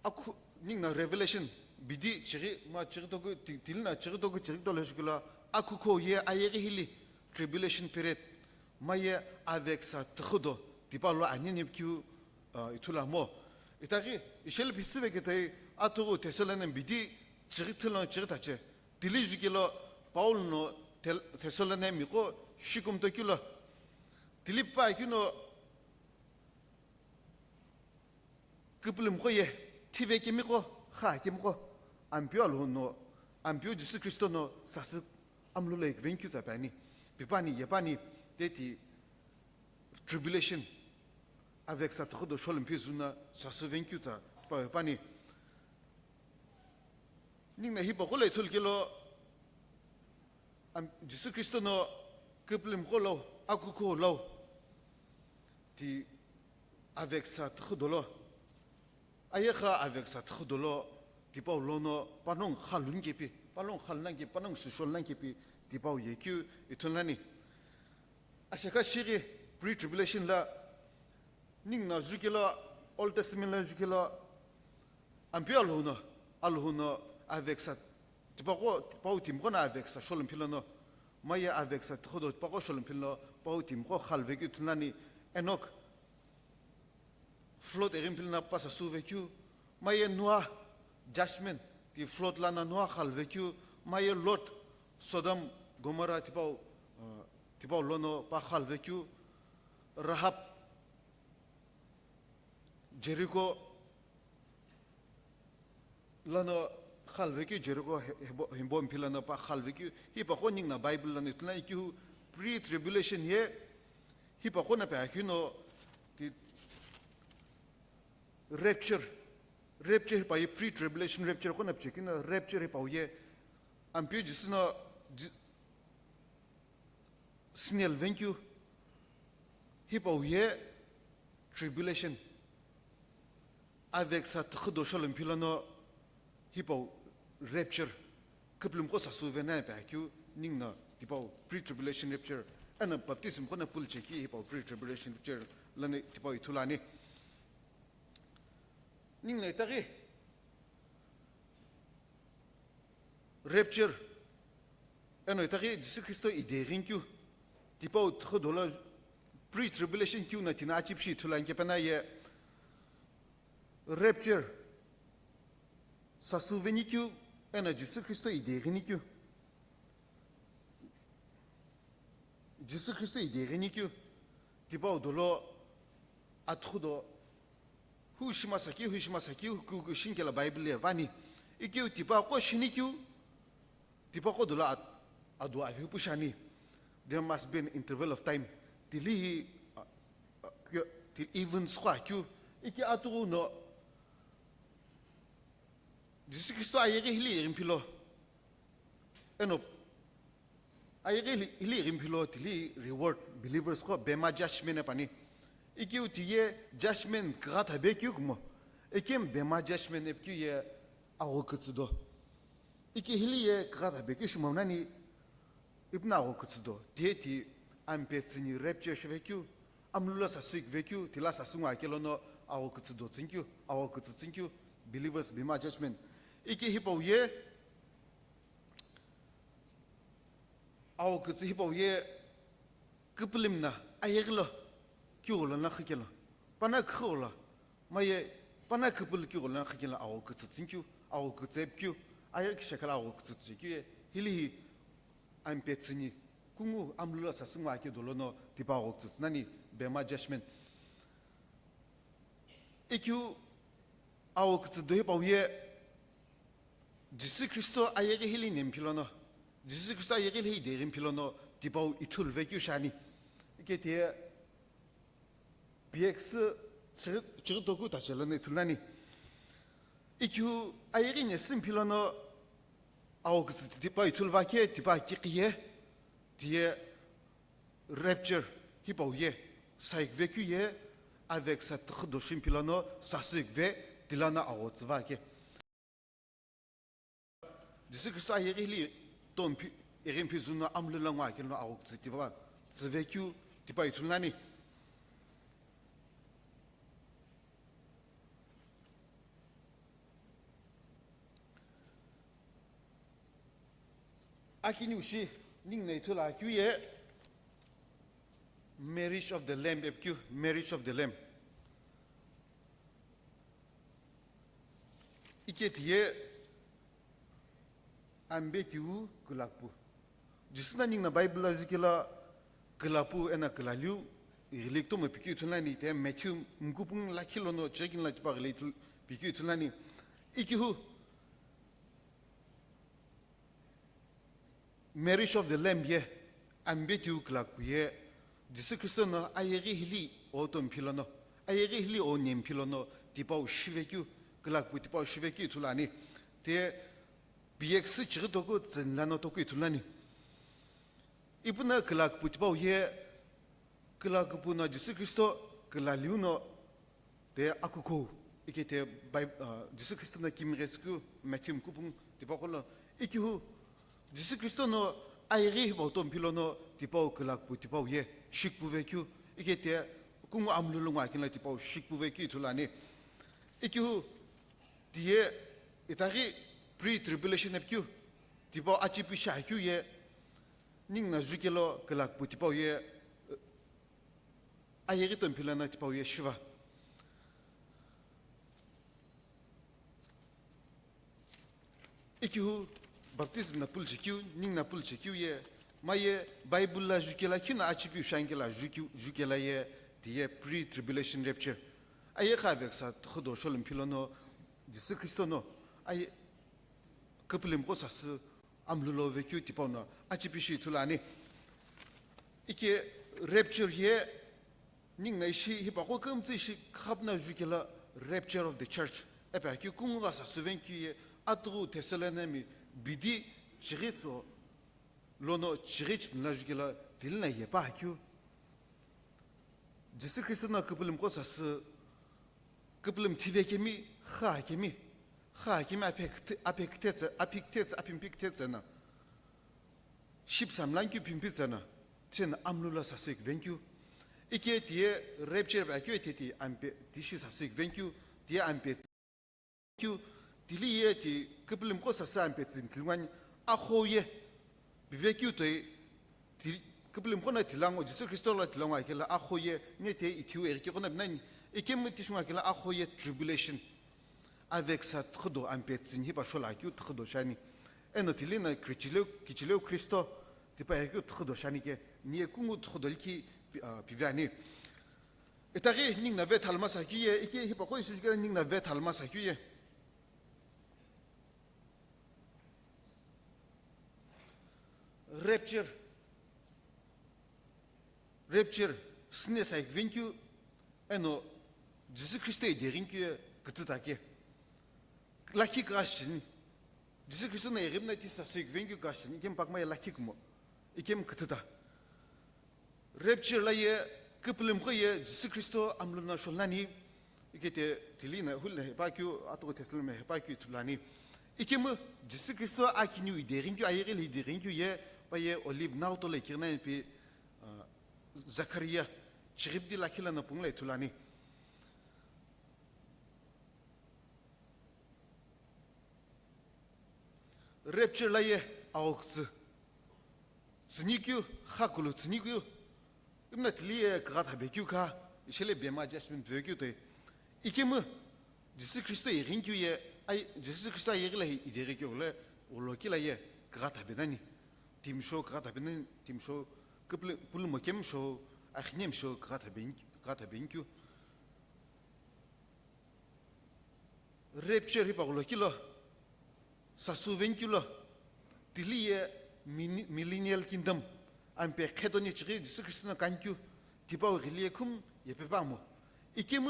akhu ningna revelation bidi chiri ma chiri to tilna chiri to chiri to lejukelo akhu ko ye ayer hili tribulation period maye avec ça tkhudo di parlo anine que itula mo itagi ishel bisvegete 아토고 테슬라는 미디 지르틀런 지르다체 딜리주길로 바울노 테슬라네 미고 시금도길로 딜리파이기노 그불름 거에 티베기 미고 하기미고 암비올노 암비오 지스 크리스토노 사스 암룰레 벤큐자 바니 비바니 예바니 데티 tribulation avec sa trop de cholem pizuna sasu 벤큐자 바니 닝나 히바골레 툴길로 암 지스 크리스토노 그플림 콜로 아쿠코로 디 avec ça trodolo 아예카 avec ça trodolo 디바올로노 파농 할룬게피 파농 할난게 파농 수쇼란게피 디바오 예큐 이틀라니 아샤카 시리 프리 트리뷸레이션 라 닝나 주길로 올드 테스타멘트 라 주길로 암피알로노 알호노 avec ça tu pas utim kona avec ça sholem pilano maya avec ça trop pas sholem pilano pas utim ko khalveki tunani enok float erim pilna pas sa vécu maya noa judgment qui float lana noa khalveki maya lot sodom Gomora tipao lono pa khalvekyu Rahab Jericho lano khalvekyu Jericho himbom pilano pa khalvekyu hipa koning na Bible lano itna ikyu pre-tribulation ye hipa kona pa akino ti rapture pa ye pre-tribulation rapture kona pchekina rapture pa ye ampio jisno snel venkyu hipa ye tribulation avec sa tkhdoshal pilano hipa rapture kuplum ko sa souvena pa akyu ningna hipa pre-tribulation rapture ana baptism kona pul cheki hipa pre-tribulation rapture lane hipa itulani ningna itagi rapture ana itagi Jesus Christo iderinkyu hipa tkhdola pre-tribulation kyu na tina chipshi tulan ke pana ye rapture sa souveni kyu ana Jesus Christo iderinkyu Jesus Christo iderinkyu tipa dolo atrudo hushmasaki kukushin ke la Bible vani ikyu tipa ko shinikyu tipa ko dolo adwa avi pushani there must be an interval of time till even squakyu iki aturu no Jesus Christo ayere hili rimpilo eno ayere hili rimpilo tili reward believers ko bema judgment pani iki utiye judgment grat habekyu mo ikim bema judgment epkyu ye awokutsudo iki hili ye grat habekyu shumamnani ibna awokutsudo dieti ampetsini rapture shvekyu amlula sasik vekyu tila sasunga kelono awokutsudo tsinkyu awokutsunkyu believers bema judgment iki hipo ye awokutsu hipo ye kuplimna ayeglo kyulo na khikelo pana khola maye pana kupul kyulo na khikelo awokutsu tsinkyu awokutsepkyu ayek shakala awokutsu tsinkyu hili ampetsini kungu amlula sasunga ke dolono tipa awokutsu nani bema judgment ikyu awokutsu dohipo ye Jesus Christo ayere hili nempilono Jesus Christo ayere hili derimpilono tipau itul vekyu shani ikete bx chirtoku tachelone tulani ikyu ayere ne simpilono awokutsu tipa itul vake tipa kighini die rapture hipau ye saik vekyu ye avec sa tkhdoshim pilano sasik ve dilana awotsu vake Jesus Christo ayere li tompi erimpizuna amlulangwa kelno awokutsu tipa tsvekyu tipa itulani akini ushi ningne itula kyu ye marriage of the lamb epkyu marriage of the lamb iketiye ambetiu kulakpu jisna ning na Bible zikila kulakpu ena kulalyu ilikto me pikyu tunani te Matthew mkupung lakilo no checking la tipa related pikyu tunani ikihu marriage of the lamb ye ambetiu kulakpu ye Jesus Christo no ayeri hili o tompilono ayeri hili o nempilono tipa shivekyu kulakpu tipa shivekyu tulani te bx chirtoku tsenlano toku tulani ipuna kulakpu tipa ye kulakpu na Jesus Christo kulaliuno te akuko ikete Jesus Christo na kimresku Matthew kupung tipa kola ikihu Jesus Christo no ayeri botom pilono tipa kulakpu tipa ye shikpu vekyu ikete kungu amlulunga kinla tipa shikpu vekyu tulani ikihu die itari pre-tribulation epkyu tipa achipi shakyu ye ning na jukelo kulakpu tipa ye ayeri tompilana tipa ye shiva ikihu baptism na pulchikyu ning na pulchikyu ye 마예 바이블라 주켈라 키나 아치피 샹켈라 주켈라예 디에 프리 트리뷸레이션 랩처 아예 카벡사 토도 숄름 필로노 지스 크리스토노 아예 커플림 고사스 암룰로 베큐 티포노 아치피시 툴라니 이게 랩처에 닝나시 히바고 금지시 갑나 주켈라 랩처 오브 더 처치 에바큐 궁가사 스벤큐에 아투 테슬레네미 비디 지리츠 로노 지리츠 나주켈라 딜나예 바큐 지스 크리스토나 커플림 고사스 커플림 티베케미 하케미 아펙테츠나 13란큐 핀피츠나 첸 암룰라 사식 벤큐 이게 뒤에 랩처 바큐에티 암페 디시 사식 벤큐 뒤에 암페 큐 딜리에티 커플림 코사사 암페 진틀관 아호예 비베큐토이 커플림 코나 딜랑오 지스 크리스토라 딜랑오 아켈라 아호예 네테 이티우 에르키코나 난 이게 무티슈가 켈라 아호예 트리뷸레이션 avec sa trudo ampetsin hiba shola ki trudo shani enotilina kichileo Christo tipa ki trudo shani ke ni kungu trudo ki pivani etari ning na vet halmasa ki iki hiba ko isigera ning na vet halmasa ki rapture sne sai venkyu eno Jesus Christ e derinki kututake Laki gashin, Jesus Christ na erimna tisa sig vengu gashin, ikem pakma laki kumo, ikem kututa. Rapture la ye kuplim koye Jesus Christo amluna sholani, ikete tilina hulle pakyu atu teslime pakyu tulani. Ikem Jesus Christo akinu ideringu ayere lideringu ye paye olive nauto le kirna pi Zakaria chiribdi lakila na pungla tulani. Rapture la ye aux znikyu hakulu znikyu imna tliye grat habekyu ka ishele bema jasmin vekyu te ikem Jesus Christ e ringyu ye ay Jesus Christ ye la iderikyu le uloki la ye grat habedani timsho grat habedani timsho couple pul mokem sho akhnem sho grat habenkyu Rapture hi uloki lo Sasuvenkula, Tilia millennial kingdom, Ampe Kedonich, Jesus Christ Kanku, Tipa Reliacum, Yepepamo. Ikemu,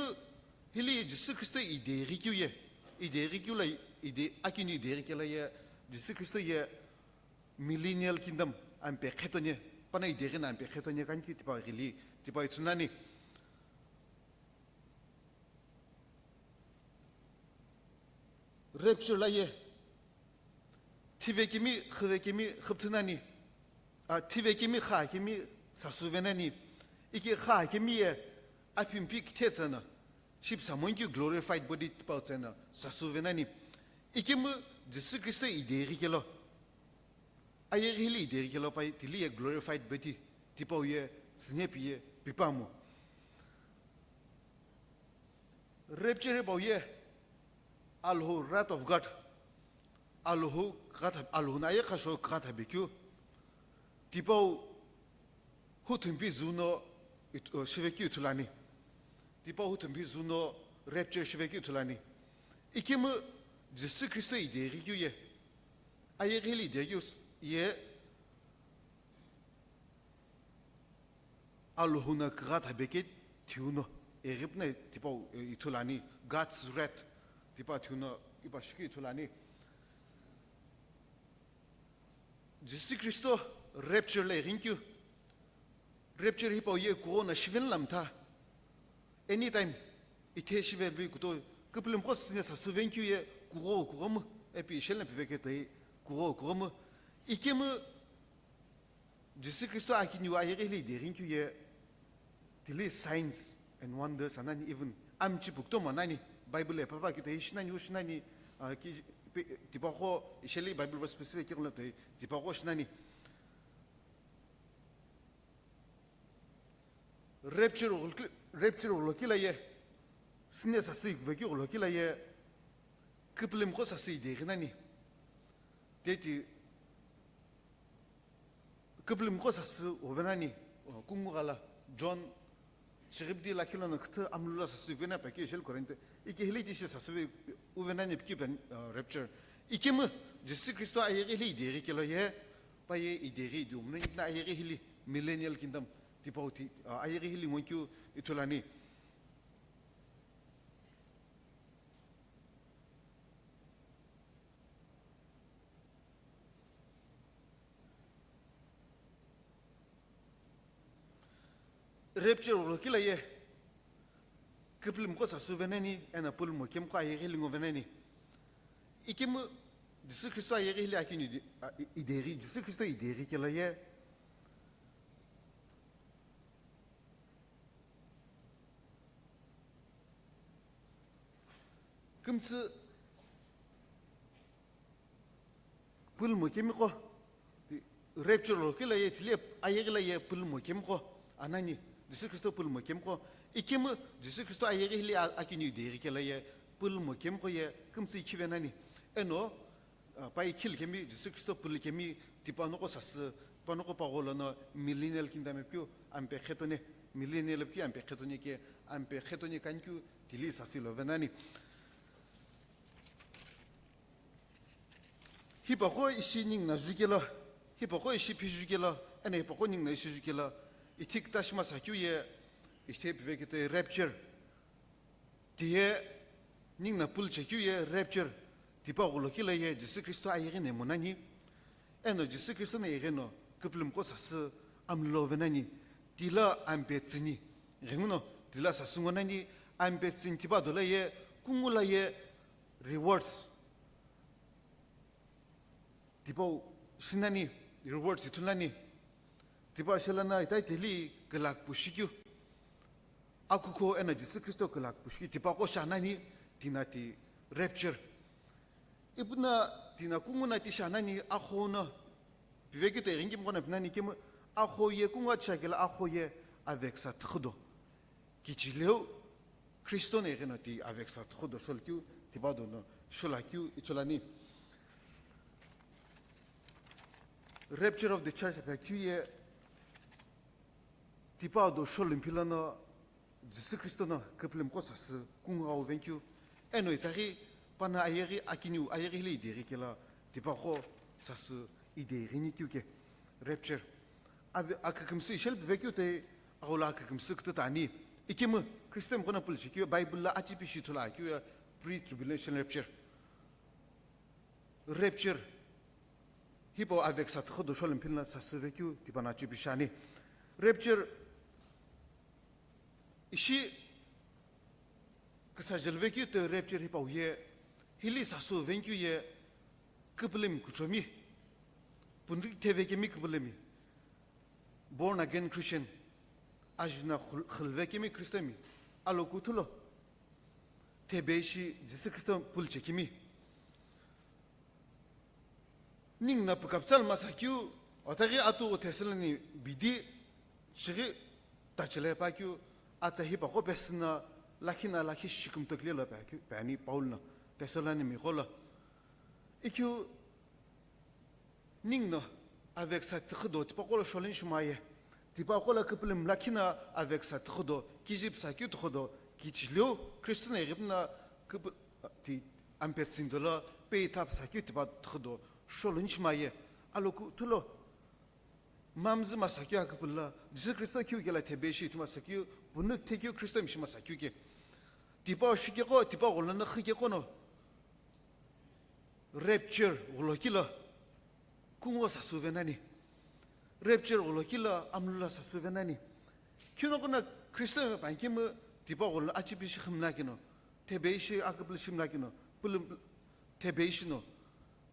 Hilly, Jesus Christ, ide Ricue, ide Ricula, ide Akini, Dericula, Jesus Christ, millennial kingdom, Ampe Ketonia, Pana Derin, Ampe Ketonia Kanki, Tipa Reli, Tipa Tunani. Rapture la ye. Tivekimi, khvekimi, khptunani. Tivekimi, khakimi, sasuvenani. Iki khakimi, apimpik tetsana. Ship samonki glorified body pautsana, sasuvenani. Ikimu, Jesus Christ iderikelo. Ayerili iderikelo pai, tili glorified body, tipoye, snepie, pipamo. Rapture boye, Alhou, wrath of God. Alhou, Alhou na ye kasho krat habekyu. Tipo hutumbi zuno shivekyu tulani. Tipo hutumbi zuno rapture shivekyu tulani. Ikimu Jesus Christ iderikyu ye. Ayerili iderius ye. Alhou na krat habeket tuno. Eripne tipo itulani. God's wrath. Tipo tuno ibashki tulani. Jesus Christ rapture le ringyu. Rapture hipo ye corona shvinlam ta. Anytime ite shivel vi kuto kuplum kosne sa suvenkyu ye kurom epi shelen pevekete kurom ikem Jesus Christ akinu ayereli de ringyu ye tili signs and wonders anani even amchi bukto manani Bible papa kite ishnani ushnani ki Tipako, Isheli Bible was specific, Tipako Shnani. Rapture Lokila ye, Snes a sick, Vecure Lokila ye, Kiplim Rosa si de Renani. Deti 그블림 거사스 오베나니 궁무갈라 존 지급디 라킬로는 그트 암룰라 사스 베나 밖에 실 거는데 이게 힐리디시 사스 우베나니 비변 랩처 이게 뭐 예수 그리스도 아예게 리데리 켈로예 바예 이데리 둠는 나 아예게 힐리 밀레니얼 킹덤 디포티 아예게 힐리 원큐 이톨라니 랩처 로킬라예 그블림 거사 수베네니 에나 뿔모 캠과 아예게 링고 베네니 이게 뭐 예수 그리스도 아예게 힐리 아키니 이데리 예수 그리스도 이데리 켈로예 금스 뿔모 캠고 랩처 로킬라예 틀레 아예게라예 뿔모 캠고 아나니 예수 그리스도 뿔모 캠고 이게 뭐 예수 그리스도 아예게 힐리 아키니 이데리 켈로예 뿔모 캠고예 금스 이키베나니 에노 바이 킬 케미 예수 그리스도 뿔 케미 디파노고 사스 파노고 파골나 밀레니얼 킹덤에 퓨 암페 헤토네 밀레니얼 퓨 암페 헤토네 게 암페 헤토네 칸큐 딜리 사실로 베나니 히바고 이시닝 나 주게라 히바고 이시 피주게라 아니 히바고 닝 나 주게라 이틱 다시마 사큐예 이테 비베게테 랩처 디에 닝 나 뿔 체큐예 랩처 디파고로 킬레예 예수 그리스도 아예게네 모나니 에노 예수 그리스도네 예게노 그플름 코사스 암로베나니 딜라 암베츠니 랭노 딜라 사스고나니 암베츠니 티바돌레예 궁울라예 리워드스 디보 신나니 리워드스 툴라니 디바 셀라나 이타이 텔리 글락 부시규 아쿠코 에나 예수 그리스도 글락 부시기 디바고 샤나니 디나티 랩처 이브나 디나 궁우나티 샤나니 아호나 비베게테 링김고나 비나니 김 아호예 궁아 차겔 아호예 아벡사 트khodo 기치레오 크리스토네 게나티 아벡사 트khodo 솔큐 디바도노 숄라큐 이톨라니 rapture of the church akyuye 디바도 숄림필라나 예수 그리스도나 그플림 코사스 궁가오 벤큐 에노이타리 파나 아예리 아키뉴 아예리 리데리켈라 디바코 사스 이데리니큐게 rapture 아크금스 셜 베큐테 아올라 아크금스 그타니 이케무 크리스템 코나 뿔시큐 바이블라 아치피시툴라 큐 프리 트리뷸레이션 rapture 히보 아벡사 트khodo 숄림필나 사스 베큐 디바나치 비샤니 rapture 이시 그사젤베큐 때 rapture 히바우예 힐리 사수 벤큐예 그블림 쿠초미 분디 테베케미 그블림이 born again Christian ajna khulvekimi kristemi alokutulo tebeshi jesu kristo pulchekimi ningna pakapsal masakyu otagi atu teslani bidi shigi tachle pakyu atahi pako besna lakina laki shikum taklela pakyu pani paulna teslani mi gola ikyu ningna avec sa tkhdo tipaqolo sholin shumaye tipaqolo keplim lakina avec sa tkhdo kijib sa kyu tkhdo kichlo kristna yibna kep ti ampetsindola peitap sa kyu tipa tkhdo sholin shumaye aloku tulo mamz masakyu akpilla jesu krista kyu gela tebeshi tuma sakyu bunuk tekyu krista mishma sakyu ge tipa shige ko tipa golna khige kono rapture golokila 궁어 사수베나니 랩처 올로킬라 암룰라 사수베나니 큐노고나 크리스토 반키무 디바골 아치비시 흠나기노 테베이시 아급을 심나기노 불름 테베이시노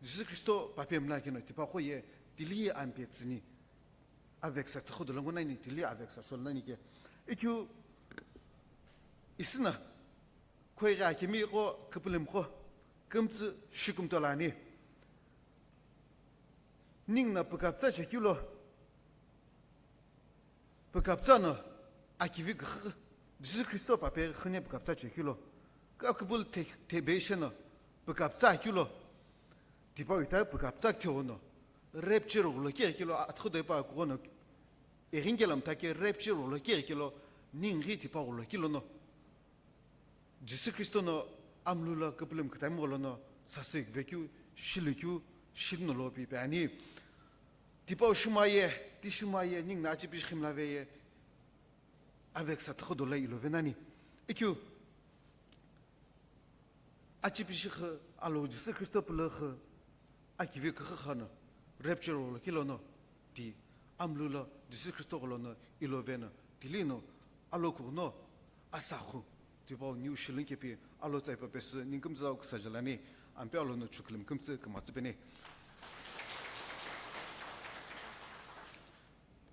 예수 그리스도 바페임나기노 디바고예 딜리 암베츠니 아벡사 트코들랑고나니 딜리 아벡사 솔나니게 이큐 이스나 코이가 아키미고 급불림고 금츠 시금돌라니 닝나 pakapza chekilo pakapza no akivi gh jesu christo pape khne pakapza chekilo kakbul tebesheno pakapza kilo tipa ita pakapza kyono rapture lo ke kilo atkhode pa ko no eringelam take rapture lo ke kilo ningi ti pa lo kilo no Jesus Christo no amlula kaplem ktam lo no sasik vekyu shilukyu shibno lo bi ani ti pa shumaye ti shumaye ning na chi bish khimlaveye avec sa trop de là il venani et que achi bish alo Jesus Christo pour le akive khana rapture lo kilo no di amlula Jesus Christo lo no ilo vena dilino alo kurno asahu ti ba new shilling ke pi alo tsai pa pes ningum za ku sajalani ampe alo no chuklim kumse kamatse bene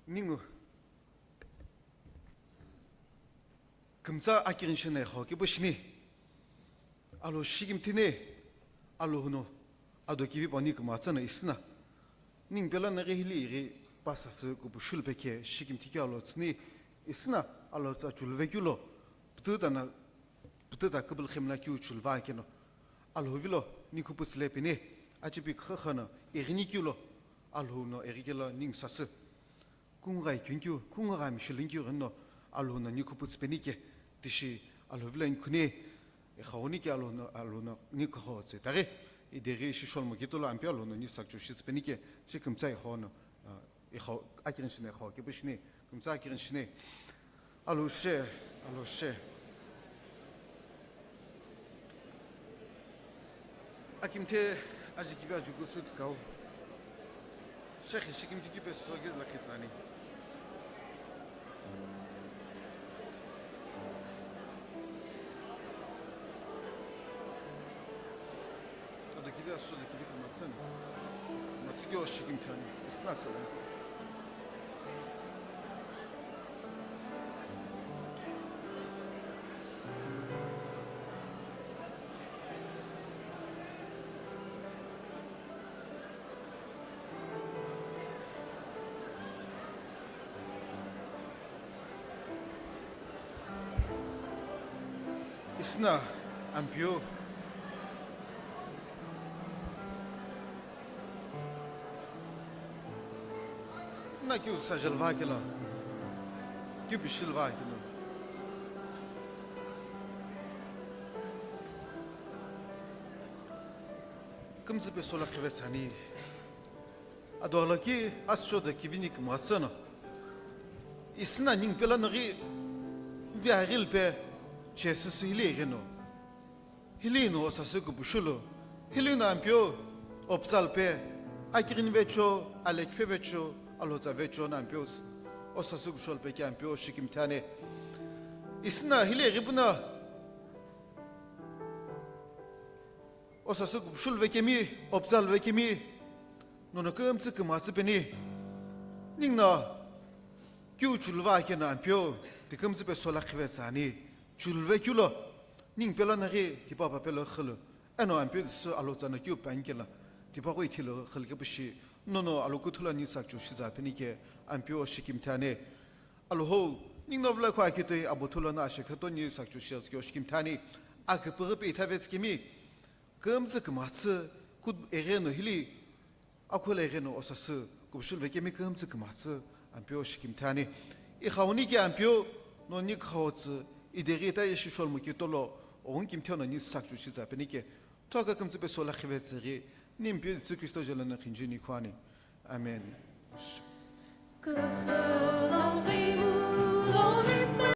ningu kumsa akirin shine hoki boshni alo shigim tine alo no ado kivi bani kamatsa na isna ning bela na rehili ri pasas ku bushul peke shigim tiki alo tsni isna alo tsa chulvekulo putuda kubul khimla ki uchulva keno alo vilo ni ku putsle pene achipi khkhana irnikulo alo no erigela ning sas kungai kyunkyu kunga mishlinkyu no alo no ni ku putspenike tishi alo vilo inkune e khawni alo no ni ku khotse tare ideri shishol mogitolo ampialo no ni sakchu shitspenike shikumtsai khono e khaw akirin shne khaw ke bishne kumtsa akirin shne alo she akimte ajikiba jugusu kaw shekhi shikimti ki peso gez la khitsani Gidiyor şurada gidip anlatsana. Nasıl ki o şikim tane. Isnat sana. Isna ampiyo. Na que o sajalva aquela que o bichilva aquilo como se pessoa que vê tani adoro aqui acho de que vini como atsana isna ning pela ngi viaril pe Jesus hileno hileno sase ko bushulo hileno ampio opsal pe akirin vecho alek pe vecho Alhou vecho na ampios osasuk shol pe ampio shikimtane isna hile ribuna osasuk shul vekemi opsal vekemi nono kumtsi kumatsi peni ningna kyu chulva ke na ampio tikumtsi pe sola khvetsani chulve kyulo ning pela na ri tipa pa pela khlo ano ampio so Alhou na kyu pankela tipa ko ithilo khalke bishi nono alukutula ni sakchu shiza penike ampio shikimtane Alhou ningnovla kwa kite abutula na shikato ni sakchu shizkyo shikimtane akpurpe itavetskimi kumze kumatsu kud ereno hili akula ereno osasu kubshul vekemi kumze kumatsu ampio shikimtane I khawni ke ampio no ni khawtsu iderita yeshishol mukitolo onkimtano ni sakchu shiza penike toka kumze be sola khvetseri Nimpio de Cristo gelana khinjini kwani. Amen.